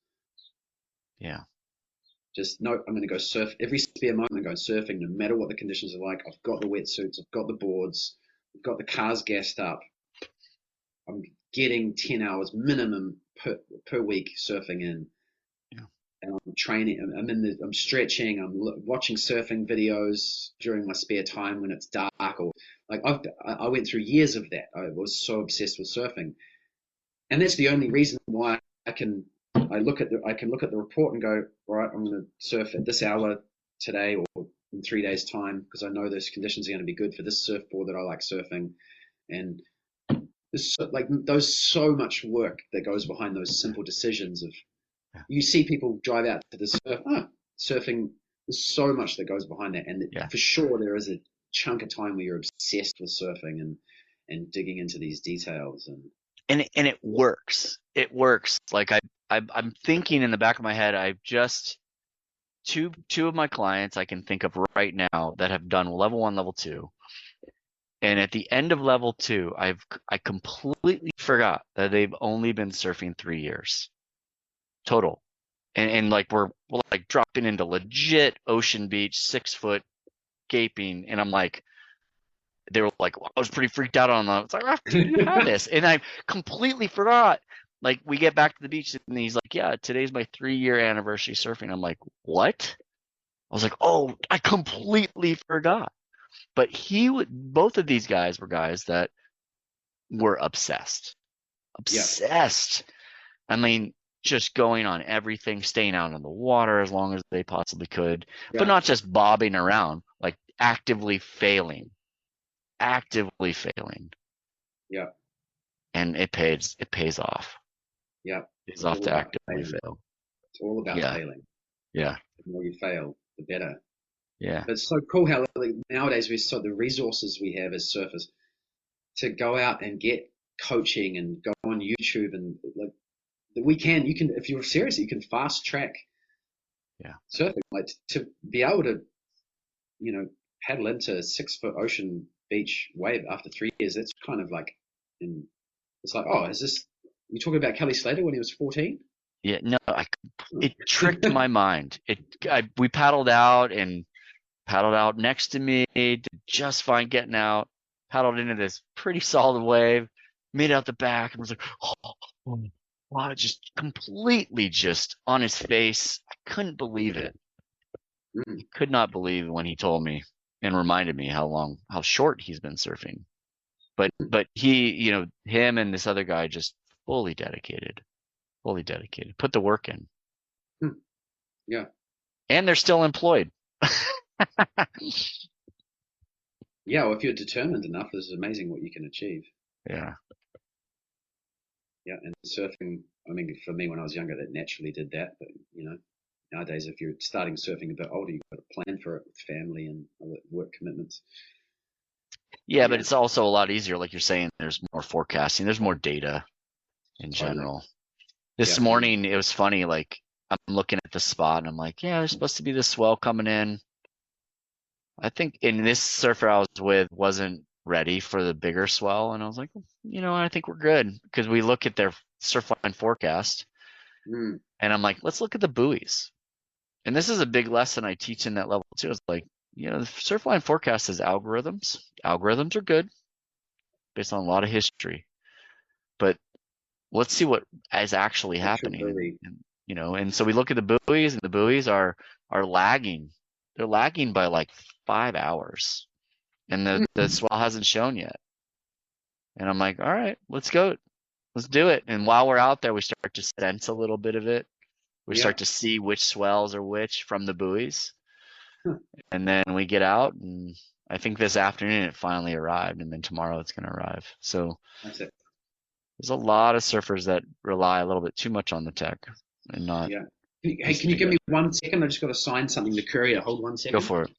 Yeah. Just no, I'm going to go surf every spare moment. I'm going surfing, no matter what the conditions are like. I've got the wetsuits, I've got the boards, I've got the cars gassed up. I'm getting 10 hours minimum per week surfing in. Yeah. And I'm training. I'm stretching. I'm watching surfing videos during my spare time when it's dark. Or like I went through years of that. I was so obsessed with surfing, and that's the only reason why I can look at the report and go, all right, I'm going to surf at this hour today or in 3 days time because I know those conditions are going to be good for this surfboard that I like surfing, and there's so much work that goes behind those simple decisions of. You see people drive out to the surfing. There's so much that goes behind that, and for sure there is a chunk of time where you're obsessed with surfing and digging into these details and it works. It works. Like I'm thinking in the back of my head, I've just two of my clients I can think of right now that have done level 1, level 2. And at the end of level 2, I completely forgot that they've only been surfing 3 years total. And like we're like dropping into legit ocean beach, 6 foot gaping. And I'm like, they were like, well, I was pretty freaked out on them. It's like, oh, dude, you have this. And I completely forgot. Like we get back to the beach and he's like, yeah, today's my 3-year anniversary surfing. I'm like, what? I was like, oh, I completely forgot. But both of these guys were guys that were obsessed. Obsessed. Yeah. I mean, just going on everything, staying out in the water as long as they possibly could, but not just bobbing around, like actively failing. Yeah. And it pays off. Yeah. It's off to actively fail. It's all about failing. Yeah. The more you fail, the better. Yeah. But it's so cool how nowadays the resources we have as surfers to go out and get coaching and go on YouTube and like you can, if you're serious, you can fast track surfing, like to be able to, paddle into a 6 foot ocean beach wave after 3 years. That's kind of like, it's like, oh, is this, you talking about Kelly Slater when he was 14? Yeah, no, it tricked my mind. We paddled out next to me, did just fine getting out, paddled into this pretty solid wave, made it out the back and was like, oh, wow, just completely just on his face. I couldn't believe it. Could not believe when he told me and reminded me how short he's been surfing. But he, him and this other guy just fully dedicated, put the work in. Yeah. And they're still employed. Yeah, well, if you're determined enough, it's amazing what you can achieve. Yeah. Yeah, and surfing, I mean, for me when I was younger, that naturally did that. But, nowadays, if you're starting surfing a bit older, you've got to plan for it with family and other work commitments. Yeah, but it's also a lot easier. Like you're saying, there's more forecasting. There's more data in general. This morning, it was funny. Like, I'm looking at the spot and I'm like, yeah, there's supposed to be this swell coming in. I think in this surfer I was with wasn't ready for the bigger swell. And I was like, I think we're good, because we look at their surfline forecast and I'm like, let's look at the buoys. And this is a big lesson I teach in that level too. It's like, the surfline forecast is algorithms. Algorithms are good based on a lot of history, but let's see what is actually happening. And so we look at the buoys, and the buoys are lagging. They're lagging by like 5 hours, and the swell hasn't shown yet. And I'm like, all right, let's go. Let's do it. And while we're out there, we start to sense a little bit of it. We start to see which swells are which from the buoys. And then we get out, and I think this afternoon it finally arrived, and then tomorrow it's going to arrive. So that's it. There's a lot of surfers that rely a little bit too much on the tech and not. Yeah. Hey, can you give me 1 second? I just got to sign something to courier. Hold 1 second. Go for it.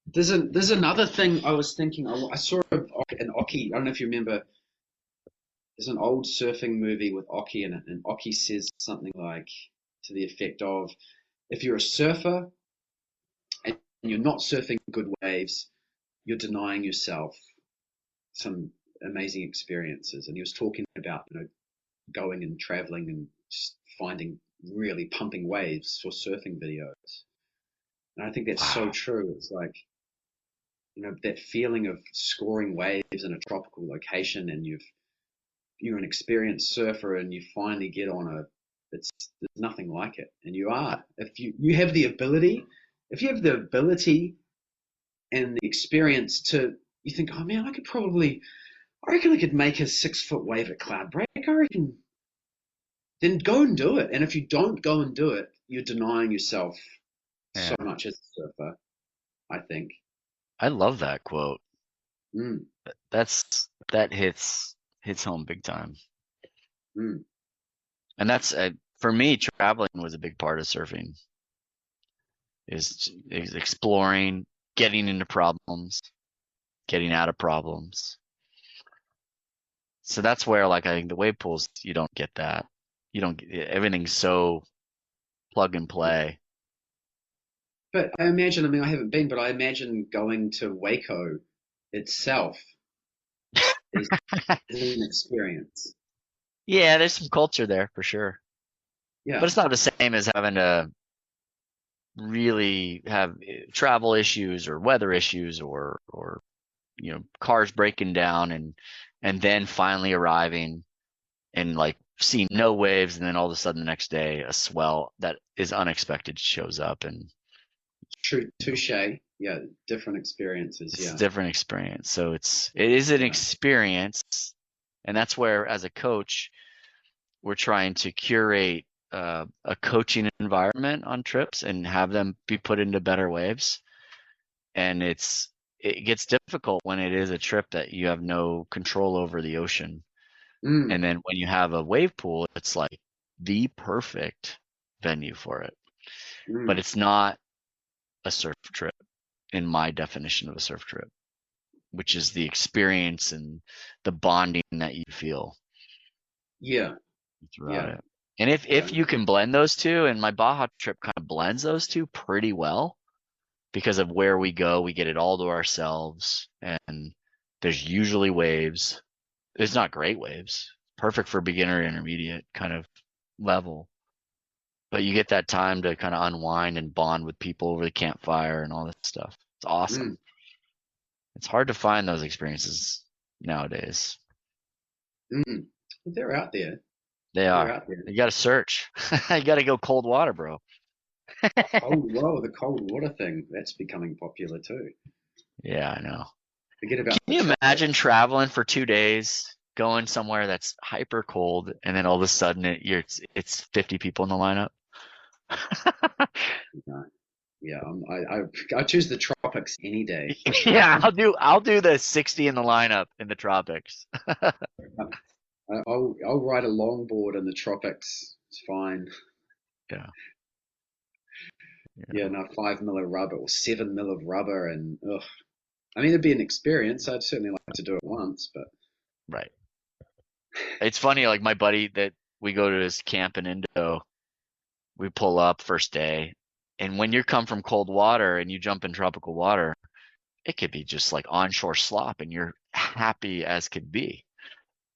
There's another thing I was thinking. I saw an Oki. I don't know if you remember. There's an old surfing movie with Oki in it, and Oki says something like to the effect of, if you're a surfer and you're not surfing good waves, you're denying yourself some amazing experiences. And he was talking about, going and traveling and just finding really pumping waves for surfing videos. And I think that's so true. It's like, that feeling of scoring waves in a tropical location, and you're an experienced surfer and you finally get on there's nothing like it. And you are, if you have the ability, and the experience you think, oh man, I reckon I could make a 6-foot wave at Cloud Break. I reckon. Then go and do it. And if you don't go and do it, you're denying yourself so much as a surfer, I think. I love that quote. That hits home big time. And that's for me, traveling was a big part of surfing. Is exploring, getting into problems, getting out of problems. So that's where, like, I think the wave pools, you don't get that. Everything's so plug and play. But I imagine, I haven't been, but I imagine going to Waco itself is an experience. Yeah, there's some culture there for sure. Yeah. But it's not the same as having to really have travel issues or weather issues or cars breaking down and then finally arriving and like seeing no waves, and then all of a sudden the next day a swell that is unexpected shows up. And true, touche. Yeah, different experiences. It's a different experience. So it is an experience, and that's where, as a coach, we're trying to curate a coaching environment on trips and have them be put into better waves. And it gets difficult when it is a trip that you have no control over the ocean. And then when you have a wave pool, it's like the perfect venue for it. But it's not a surf trip in my definition of a surf trip, which is the experience and the bonding that you feel. Yeah. Throughout it. And if you can blend those two, and my Baja trip kind of blends those two pretty well, because of where we go, we get it all to ourselves, and there's usually waves. It's not great waves, perfect for beginner, intermediate kind of level, but you get that time to kind of unwind and bond with people over the campfire and all this stuff. It's awesome. It's hard to find those experiences nowadays. They're out there. They are. You got to search. You got to go cold water, bro. The cold water thing, that's becoming popular too. Yeah, I know. Forget about Can you imagine traveling for 2 days, going somewhere that's hyper cold, and then all of a sudden it's 50 people in the lineup? Yeah, I choose the tropics any day. Yeah, I'll do the 60 in the lineup in the tropics. I'll ride a longboard in the tropics. It's fine. Yeah. Yeah, no, 5 mil of rubber or 7 mil of rubber, and ugh. I mean, it'd be an experience. I'd certainly like to do it once, but Right. It's funny, like my buddy that we go to his camp in Indo, we pull up first day, and when you come from cold water and you jump in tropical water, it could be just like onshore slop and you're happy as could be.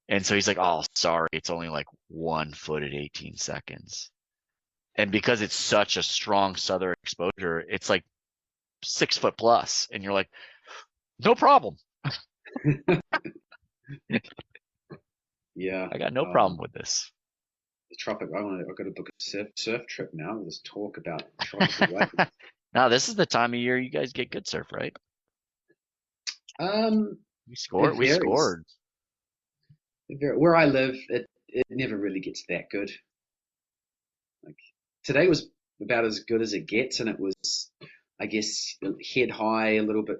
And so he's like, oh, sorry, it's only like 1 foot at 18 seconds. And because it's such a strong southern exposure, it's like 6 foot plus. And you're like, no problem. yeah, I got no problem with this. the tropic. I've got to book a surf trip now. Let's talk about tropical waves. Now, this is the time of year you guys get good surf, right? We scored. It We varies. scored. Where I live, it never really gets that good. Like today was about as good as it gets, and it was, I guess, head high, a little bit.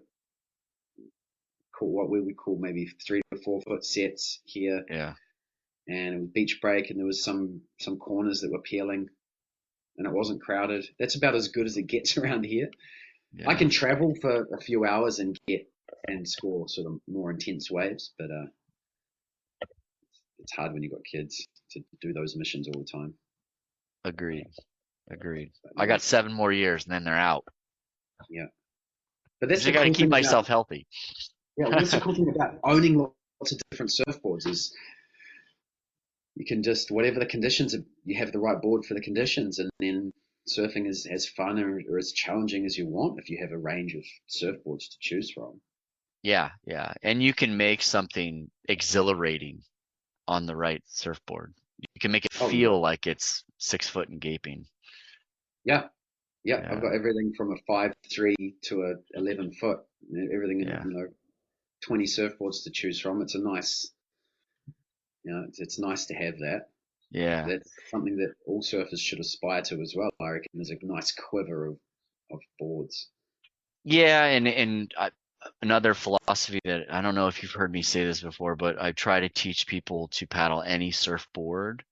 What we would call maybe 3 to 4 foot sets here, Yeah. and it was beach break, and there was some corners that were peeling, and it wasn't crowded. That's about as good as it gets around here. Yeah. I can travel for a few hours and score sort of more intense waves, but it's hard when you've got kids to do those missions all the time. Agreed. I got 7 more years and then they're out. Yeah, but that's I got to keep myself healthy. Yeah, what's the cool thing about owning lots of different surfboards is you can just, whatever the conditions, you have the right board for the conditions, and then surfing is as fun or as challenging as you want if you have a range of surfboards to choose from. Yeah. And you can make something exhilarating on the right surfboard. You can make it feel like it's 6 foot and gaping. Yeah. I've got everything from a 5'3" to a 11 foot. Everything in 20 surfboards to choose from. It's a nice, it's nice to have that. Yeah. That's something that all surfers should aspire to as well. I reckon there's a nice quiver of boards. Yeah, and another philosophy that I don't know if you've heard me say this before, but I try to teach people to paddle any surfboard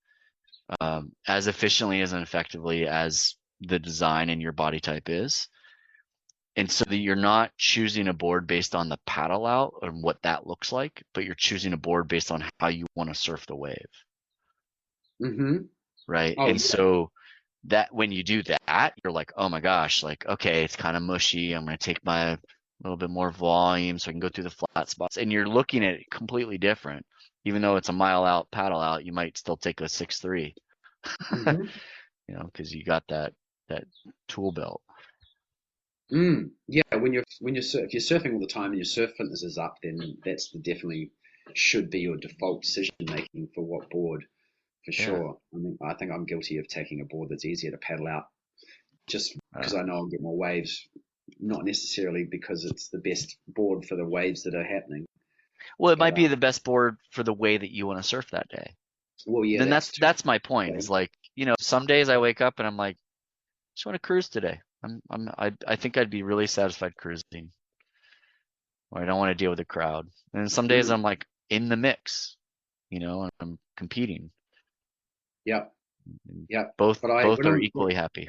as efficiently and effectively as the design and your body type is. And so that you're not choosing a board based on the paddle out and what that looks like, but you're choosing a board based on how you want to surf the wave. Mm-hmm. Right. Oh, and so that when you do that, you're like, oh my gosh, like, okay, it's kind of mushy. I'm going to take my little bit more volume so I can go through the flat spots. And you're looking at it completely different. Even though it's a mile out, paddle out, you might still take a 6'3", mm-hmm. Because you got that tool belt. Yeah, if you're surfing all the time and your surf fitness is up, then that's definitely should be your default decision making for what board, for sure. I think I'm guilty of taking a board that's easier to paddle out, just because I know I'll get more waves, not necessarily because it's the best board for the waves that are happening. Well, it might be the best board for the way that you want to surf that day. Well, yeah. Then that's my point. Is like, some days I wake up and I'm like, just want to cruise today. I think I'd be really satisfied cruising. Or I don't want to deal with the crowd. And some days I'm like in the mix, and I'm competing. Yeah. Both are equally happy.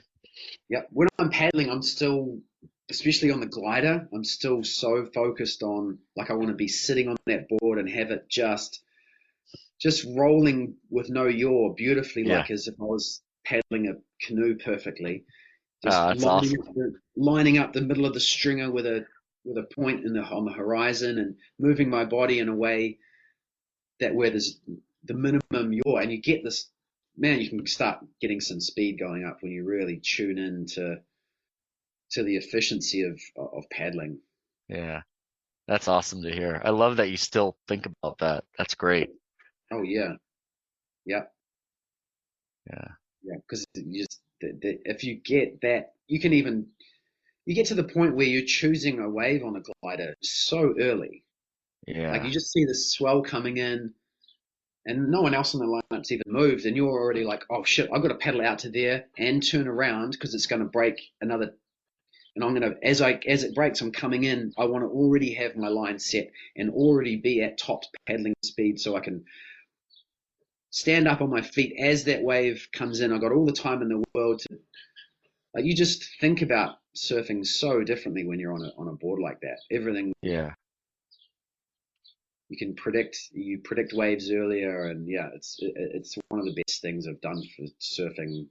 Yeah. When I'm paddling, I'm still, especially on the glider, I'm still so focused on, like, I want to be sitting on that board and have it just rolling with no yaw beautifully, like as if I was paddling a canoe perfectly. Just lining up the middle of the stringer with a point on the horizon, and moving my body in a way that where there's the minimum yaw, and you get this, man, you can start getting some speed going up when you really tune in to the efficiency of paddling. Yeah, that's awesome to hear. I love that you still think about that. That's great. Oh yeah, because if you get that, you get to the point where you're choosing a wave on a glider so early. Like Yeah. you just see the swell coming in, and no one else on the lineup's even moved, and you're already like, oh shit, I've got to paddle out to there and turn around because it's going to break another. And I'm gonna, as it breaks, I'm coming in. I want to already have my line set and already be at top paddling speed, so I can stand up on my feet as that wave comes in. I've got all the time in the world to. Like you just think about surfing so differently when you're on a board like that. Everything Yeah. you predict waves earlier, and yeah, it's one of the best things I've done for surfing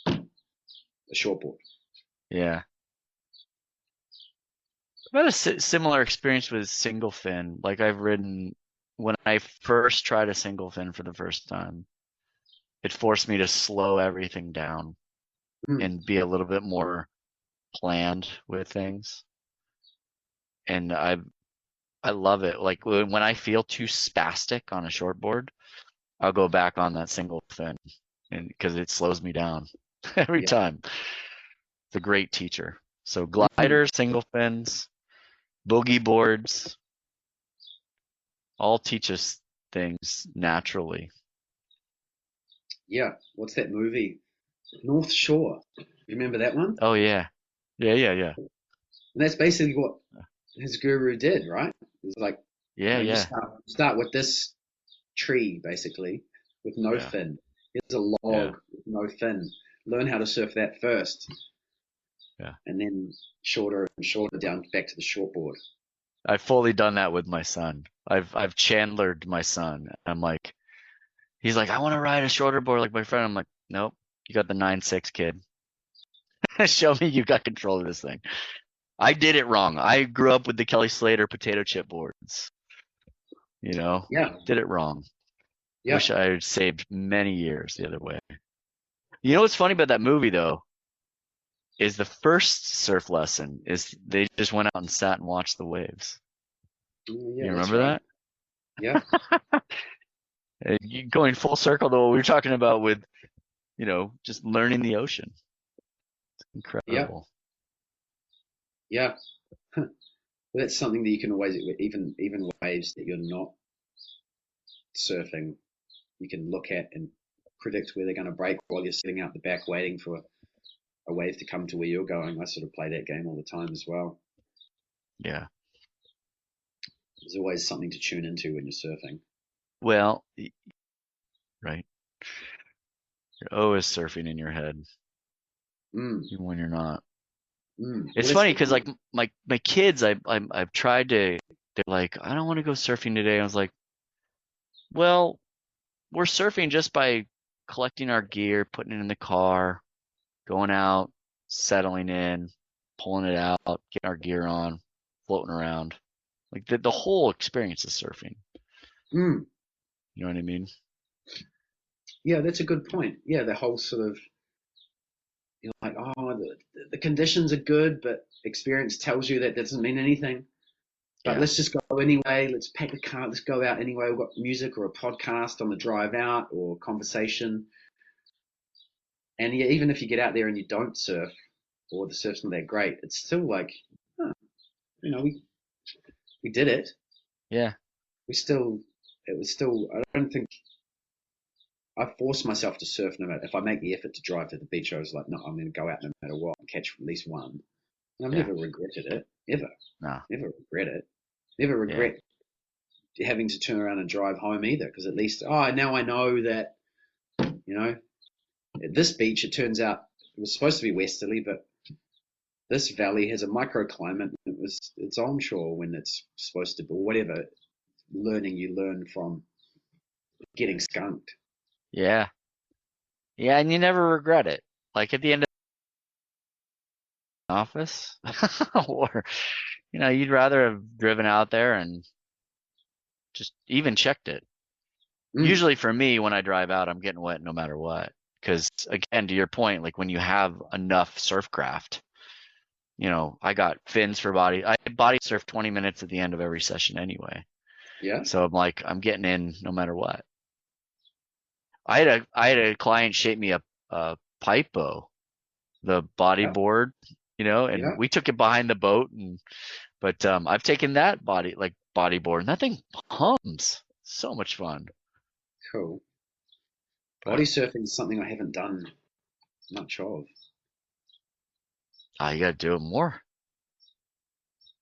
a shortboard. Yeah. I've had a similar experience with single fin. Like I've ridden when I first tried a single fin for the first time, it forced me to slow everything down and be a little bit more planned with things. And I love it. Like when I feel too spastic on a shortboard, I'll go back on that single fin, and because it slows me down every time. It's a great teacher. So gliders, single fins, boogie boards, all teach us things naturally. Yeah, what's that movie? North Shore. You remember that one? Oh yeah. Yeah. And that's basically what his guru did, right? It's like, you start with this tree, basically, with no fin. Here's a log with no fin. Learn how to surf that first. Yeah. And then shorter and shorter down back to the shortboard. I've fully done that with my son. I've Chandlered my son. I'm like, he's like, I want to ride a shorter board like my friend. I'm like, nope, you got the 9.6 kid. Show me you got control of this thing. I did it wrong. I grew up with the Kelly Slater potato chip boards. Did it wrong. Wish I had saved many years the other way. You know what's funny about that movie though? Is the first surf lesson is they just went out and sat and watched the waves. You remember that? Yeah. Going full circle to what we were talking about with, just learning the ocean. It's incredible. Yeah. Well, that's something that you can always, even waves that you're not surfing, you can look at and predict where they're going to break while you're sitting out the back waiting for a wave to come to where you're going. I sort of play that game all the time as well. Yeah. There's always something to tune into when you're surfing. Well, right. You're always surfing in your head, even when you're not. It's funny because like my kids, I've tried to. They're like, I don't want to go surfing today. I was like, well, we're surfing just by collecting our gear, putting it in the car, going out, settling in, pulling it out, getting our gear on, floating around. Like the whole experience is surfing. You know what I mean? Yeah, that's a good point. Yeah, the whole sort of, like, the conditions are good, but experience tells you that doesn't mean anything. But let's just go anyway. Let's pack the car. Let's go out anyway. We've got music or a podcast on the drive out or conversation. And yeah, even if you get out there and you don't surf or the surf's not that great, it's still like, we did it. Yeah. It was still, I don't think, I forced myself to surf no matter, if I make the effort to drive to the beach, I was like, no, I'm going to go out no matter what and catch at least one. And I've never regretted it, ever. No. Never regret it. Never regret having to turn around and drive home either, because at least, now I know that, at this beach, it turns out it was supposed to be westerly, but this valley has a microclimate. It's onshore when it's supposed to be, whatever learning you learn from getting skunked. Yeah. Yeah, and you never regret it. Like at the end of the office, or, you'd rather have driven out there and just even checked it. Usually for me, when I drive out, I'm getting wet no matter what. Because again, to your point, like when you have enough surf craft, I got fins for body. I body surf 20 minutes at the end of every session anyway. Yeah. So I'm like, I'm getting in no matter what. I had a client shape me a Pipo, the Yeah, bodyboard, and yeah, we took it behind the boat, but I've taken that bodyboard, and that thing hums. So much fun. cool. But Body surfing is something I haven't done much of. you gotta do it more.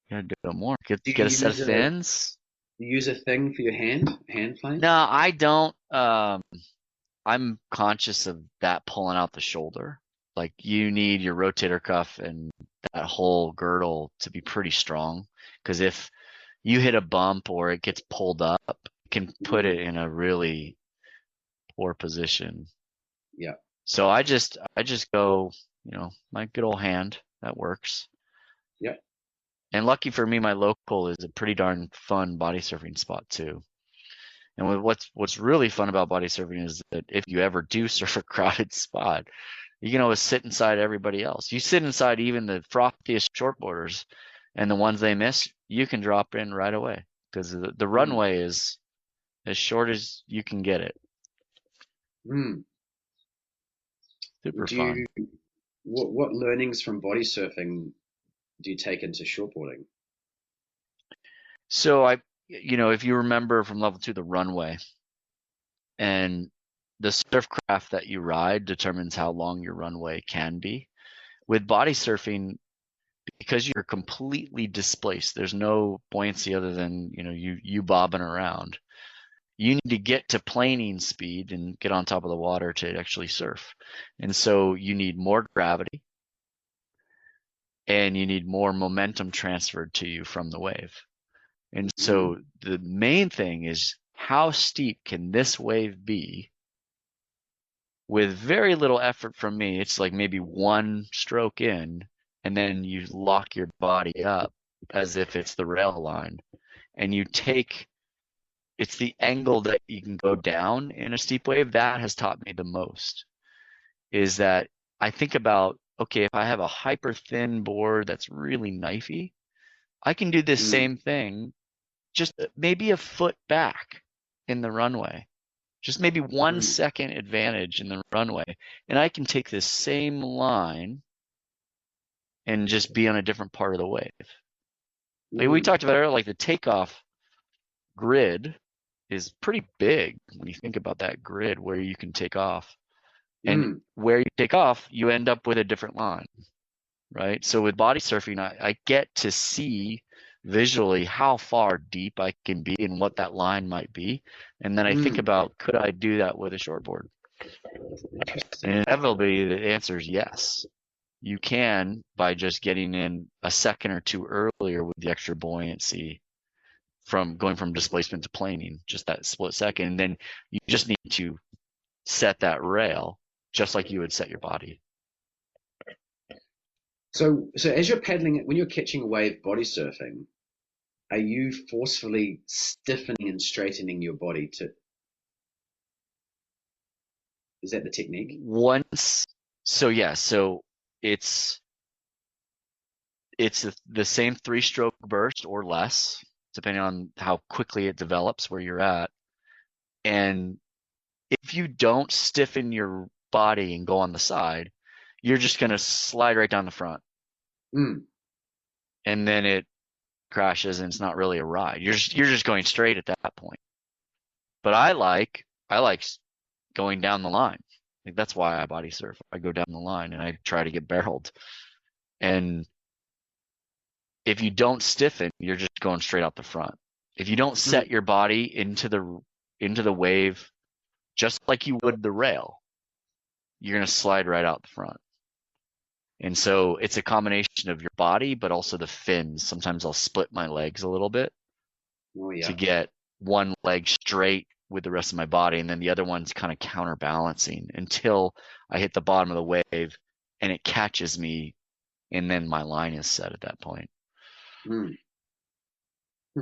You gotta do it more. Do Get a you set of use a fins. thing for your hand plane? No, I don't. I'm conscious of that pulling out the shoulder. Like you need your rotator cuff and that whole girdle to be pretty strong, because if you hit a bump or it gets pulled up, it can put it in a really poor position. Yeah. So I just go, my good old hand, that works. Yeah. And lucky for me, my local is a pretty darn fun body surfing spot too. And what's really fun about body surfing is that if you ever do surf a crowded spot, you can always sit inside everybody else. You sit inside even the frothiest shortboarders, and the ones they miss, you can drop in right away, because the Mm. runway is as short as you can get it. Mm. Super Do fun. you what learnings from body surfing do you take into shortboarding? So if you remember from level 2, the runway, and the surf craft that you ride determines how long your runway can be. With body surfing, because you're completely displaced, there's no buoyancy other than you bobbing around. You need to get to planing speed and get on top of the water to actually surf. And so you need more gravity, and you need more momentum transferred to you from the wave. And so the main thing is, how steep can this wave be with very little effort from me? It's like maybe one stroke in, and then you lock your body up as if it's the rail line, and it's the angle that you can go down in a steep wave that has taught me the most. Is that I think about, okay, if I have a hyper thin board that's really knifey, I can do this same thing just maybe a foot back in the runway, just maybe 1 second advantage in the runway, and I can take this same line and just be on a different part of the wave. Like we talked about earlier, like the takeoff grid is pretty big when you think about that grid where you can take off. And where you take off, you end up with a different line, right? So with body surfing, I get to see visually how far deep I can be and what that line might be. And then I think about, could I do that with a shortboard? And inevitably, the answer is yes. You can, by just getting in a second or two earlier with the extra buoyancy from going from displacement to planing, just that split second. And then you just need to set that rail just like you would set your body. So as you're paddling it, when you're catching a wave body surfing, are you forcefully stiffening and straightening your body is that the technique? So it's the same 3-stroke burst or less, depending on how quickly it develops where you're at. And if you don't stiffen your body and go on the side, you're just going to slide right down the front. And then it crashes, and it's not really a ride. You're just going straight at that point. But I like going down the line. Like that's why I body surf. I go down the line and I try to get barreled. And if you don't stiffen, you're just going straight out the front. If you don't set your body into the wave just like you would the rail, you're going to slide right out the front. And so it's a combination of your body, but also the fins. Sometimes I'll split my legs a little bit to get one leg straight with the rest of my body, and then the other one's kind of counterbalancing until I hit the bottom of the wave and it catches me, and then my line is set at that point. And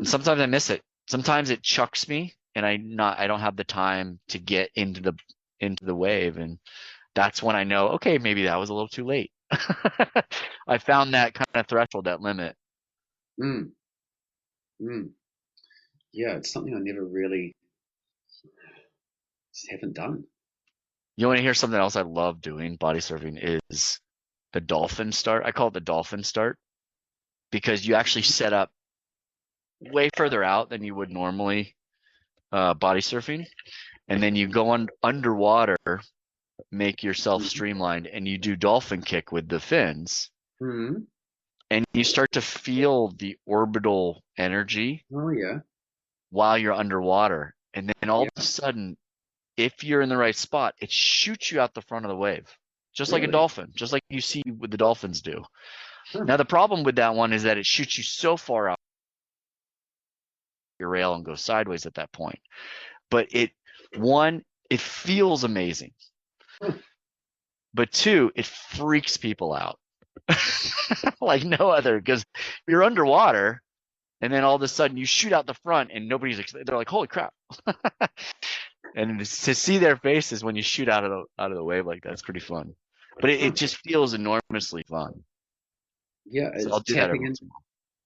sometimes I miss it. Sometimes it chucks me, and I don't have the time to get into the wave, and that's when I know, okay, maybe that was a little too late. I found that kind of threshold, that limit. Yeah, it's something I never really just haven't done. You want to hear something else I love doing body surfing is the dolphin start. I call it the dolphin start because you actually set up way further out than you would normally body surfing, and then you go underwater, make yourself streamlined, and you do dolphin kick with the fins, Mm-hmm. and you start to feel the orbital energy Oh yeah. while you're underwater, and then all Yeah. of a sudden, if you're in the right spot, it shoots you out the front of the wave, just like a Really? dolphin, just like you see what the dolphins do. Huh. Now the problem with that one is that it shoots you so far out your rail and goes sideways at that point. But it feels amazing. Huh. But two, it freaks people out like no other, because you're underwater and then all of a sudden you shoot out the front and they're like, holy crap. And to see their faces when you shoot out of the wave like that's pretty fun. But it just feels enormously fun. Yeah, So I'll it's do that tapping every in. once in a while.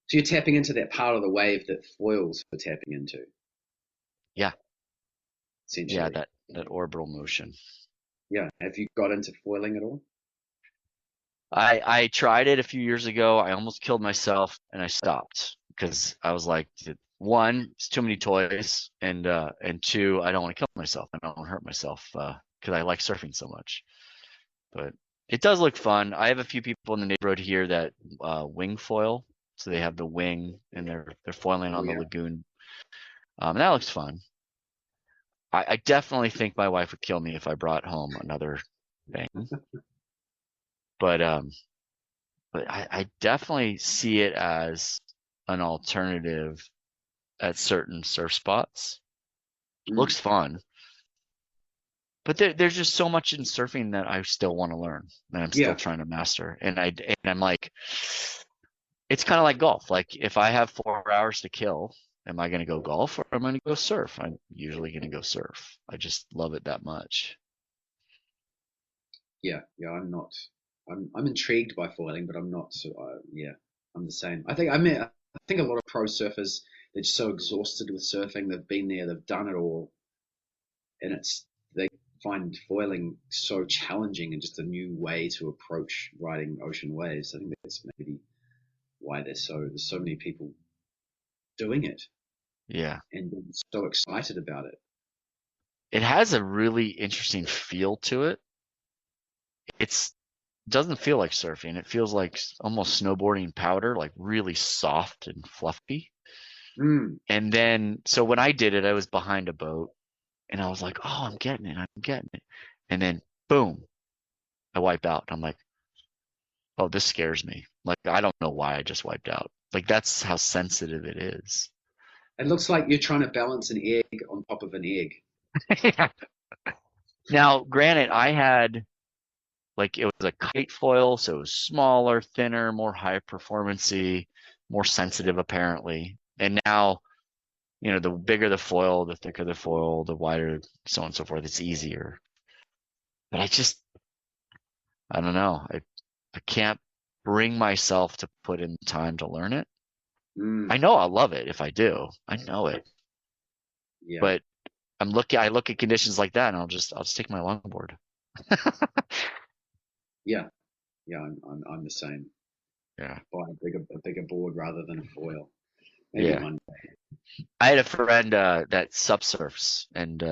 So you're tapping into that part of the wave that foils for tapping into, Yeah, essentially. that orbital motion. Yeah. Have you got into foiling at all? I tried it a few years ago. I almost killed myself and I stopped because I was like, one, it's too many toys, and two, I don't want to kill myself. I don't want to hurt myself because I like surfing so much. But it does look fun. I have a few people in the neighborhood here that wing foil, so they have the wing and they're foiling Oh on the yeah. lagoon, and that looks fun. I definitely think my wife would kill me if I brought home another thing, but I definitely see it as an alternative at certain surf spots. Mm. Looks fun, but there's just so much in surfing that I still want to learn, that I'm still Yeah. trying to master. And I'm like, it's kind of like golf. Like if I have 4 hours to kill, am I going to go golf or am I going to go surf? I'm usually going to go surf. I just love it that much. Yeah. Yeah. I'm not. I'm intrigued by foiling, but I'm not. So yeah, I'm the same. I think a lot of pro surfers, they're just so exhausted with surfing. They've been there. They've done it all, and they find foiling so challenging and just a new way to approach riding ocean waves. I think that's maybe why there's so many people doing it Yeah. and so excited about it. It has a really interesting feel to it. It's doesn't feel like surfing. It feels like almost snowboarding powder, like really soft and fluffy. Mm. And then, so when I did it, I was behind a boat and I was like, oh, I'm getting it. I'm getting it. And then, boom, I wipe out. I'm like, oh, this scares me. Like, I don't know why I just wiped out. Like, that's how sensitive it is. It looks like you're trying to balance an egg on top of an egg. Now, granted, I had like it was a kite foil, so it was smaller, thinner, more high performancy, more sensitive apparently. And now, the bigger the foil, the thicker the foil, the wider, so on and so forth. It's easier. But I don't know. I can't bring myself to put in time to learn it. Mm. I know I'll love it if I do. I know it. Yeah. But I look at conditions like that and I'll just take my longboard. Yeah. Yeah. I'm the same. Yeah. Buy a bigger board rather than a foil. Maybe Yeah. one. I had a friend that subsurfs, and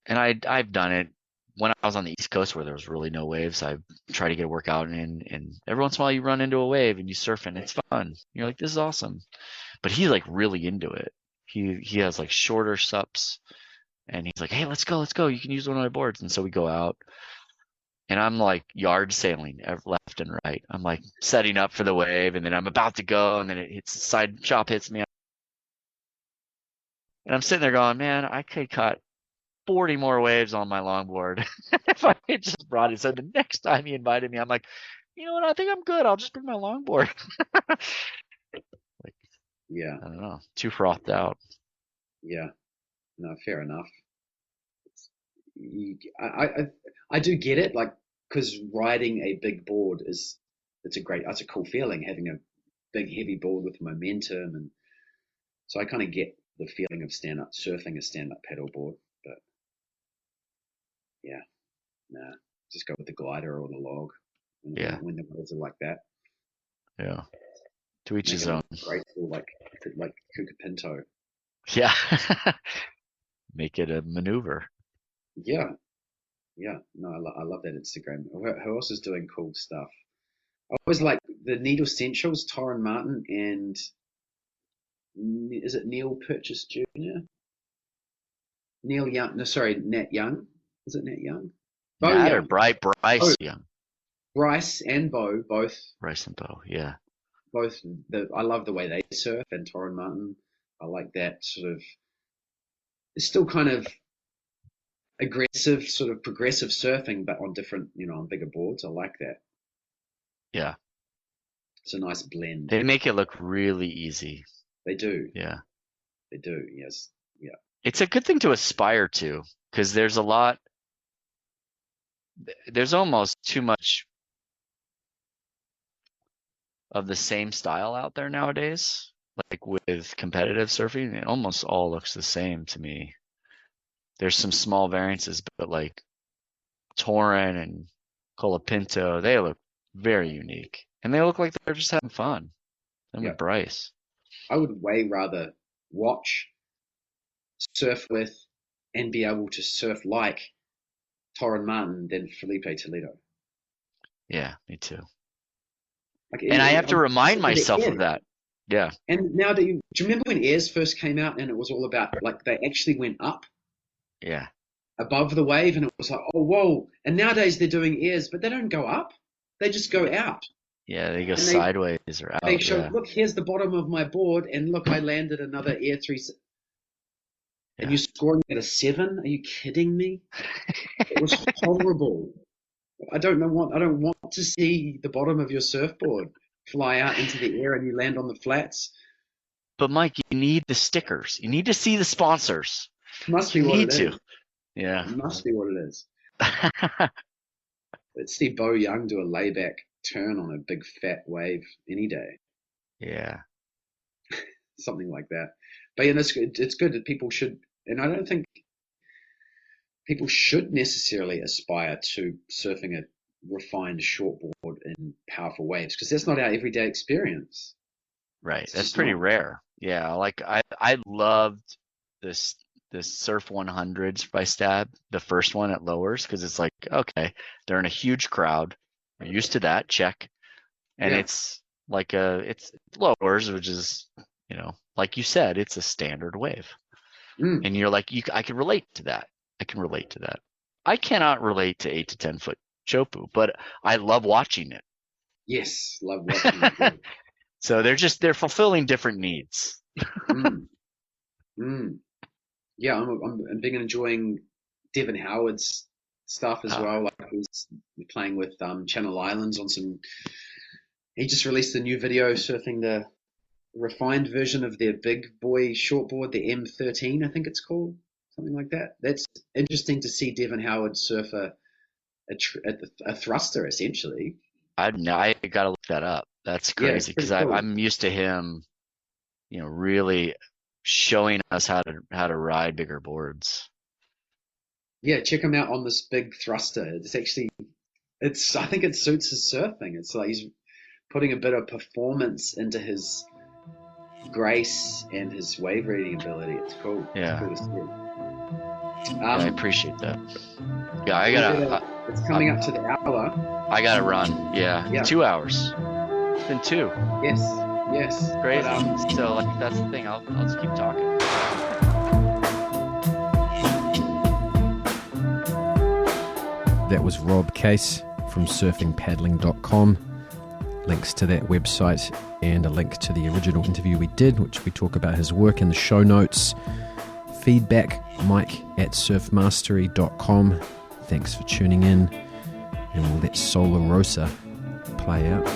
I've done it when I was on the East Coast where there was really no waves. I try to get a workout in, and every once in a while you run into a wave and you surf and it's fun. You're like, this is awesome. But he's like really into it. He has like shorter sups, and he's like, hey, let's go. You can use one of my boards. And so we go out, and I'm like yard sailing left and right. I'm like setting up for the wave, and then I'm about to go, and then it hits the side chop hits me. And I'm sitting there going, man, I could cut 40 more waves on my longboard if I had just brought it. So the next time he invited me, I'm like, you know what? I think I'm good. I'll just bring my longboard. Like, Yeah. I don't know, too frothed out. Yeah. No, fair enough. I do get it, like, because riding a big board that's a cool feeling, having a big heavy board with momentum, and so I kind of get the feeling of surfing a stand up paddleboard, but yeah, Nah, just go with the glider or the log. When the waves are like that. Yeah. To each his own. Graceful, like Kuka Pinto. Yeah. Make it a maneuver. Yeah. Yeah. No, I love that Instagram. Who else is doing cool stuff? I always like the Needle Essentials, Torren Martin, and is it Neil Purchase Jr.? Neil Young. No, sorry, Nat Young. Is it Nat Young? Bo Nat Young. or Bryce Young? Bryce and Bo, both. Bryce and Bo, yeah. Both. I love the way they surf, and Torren Martin. I like that sort of. It's still kind of aggressive, sort of progressive surfing, but on different, on bigger boards. I like that. Yeah. It's a nice blend. They make it look really easy. They do. Yeah. They do, yes. Yeah. It's a good thing to aspire to, because there's almost too much of the same style out there nowadays. Like with competitive surfing, it almost all looks the same to me. There's some small variances, but like Torren and Colapinto, they look very unique. And they look like they're just having fun. And with Bryce. I would way rather watch, surf with, and be able to surf like Torren Martin than Felipe Toledo. Yeah, me too. And I have to remind myself of that. Yeah. And now do you remember when airs first came out and it was all about, like, they actually went up? Yeah. Above the wave, and it was like, oh, whoa. And nowadays they're doing airs, but they don't go up. They just go out. Yeah, they go sideways or out. They show, look, here's the bottom of my board, and look, I landed another air 3. And you're scoring at a 7? Are you kidding me? It was horrible. I don't want to see the bottom of your surfboard fly out into the air and you land on the flats. But Mike, you need the stickers. You need to see the sponsors. Must be what it is. Yeah. It must be what it is. Let's see Bo Young do a layback turn on a big fat wave any day. Yeah. Something like that. But yeah, it's good that people should, and I don't think people should necessarily aspire to surfing a refined shortboard in powerful waves, because that's not our everyday experience. Right. That's pretty rare. Yeah. Like I loved this Surf 100s by Stab, the first one at lowers, because it's like, okay, they're in a huge crowd. We're used to that, check. And it's like it's lowers, which is, like you said, it's a standard wave. And you're like, I can relate to that. I cannot relate to 8 to 10 foot chopu, but I love watching it. Yes, love watching it. So they're fulfilling different needs. Yeah, I'm big enjoying Devin Howard's stuff as well. Like he's playing with Channel Islands on some. He just released a new video surfing the refined version of their big boy shortboard, the M13, I think it's called, something like that. That's interesting to see Devin Howard surf a thruster essentially. I gotta look that up. That's crazy because cool. I'm used to him, really showing us how to ride bigger boards. Yeah, check him out on this big thruster. I think it suits his surfing. It's like he's putting a bit of performance into his grace and his wave reading ability. It's cool. Yeah. It's cool to see. I appreciate that. Yeah, it's coming up to the hour. I gotta run. Yeah. 2 hours. It's been 2. Yes. Crazy. So that's the thing. I'll just keep talking. That was Rob Case from surfingpaddling.com. Links to that website and a link to the original interview we did, which we talk about his work in the show notes. Feedback, mike@surfmastery.com. Thanks for tuning in, and we'll let Solar Rosa play out.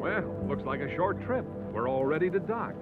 Well, looks like a short trip. We're all ready to dock.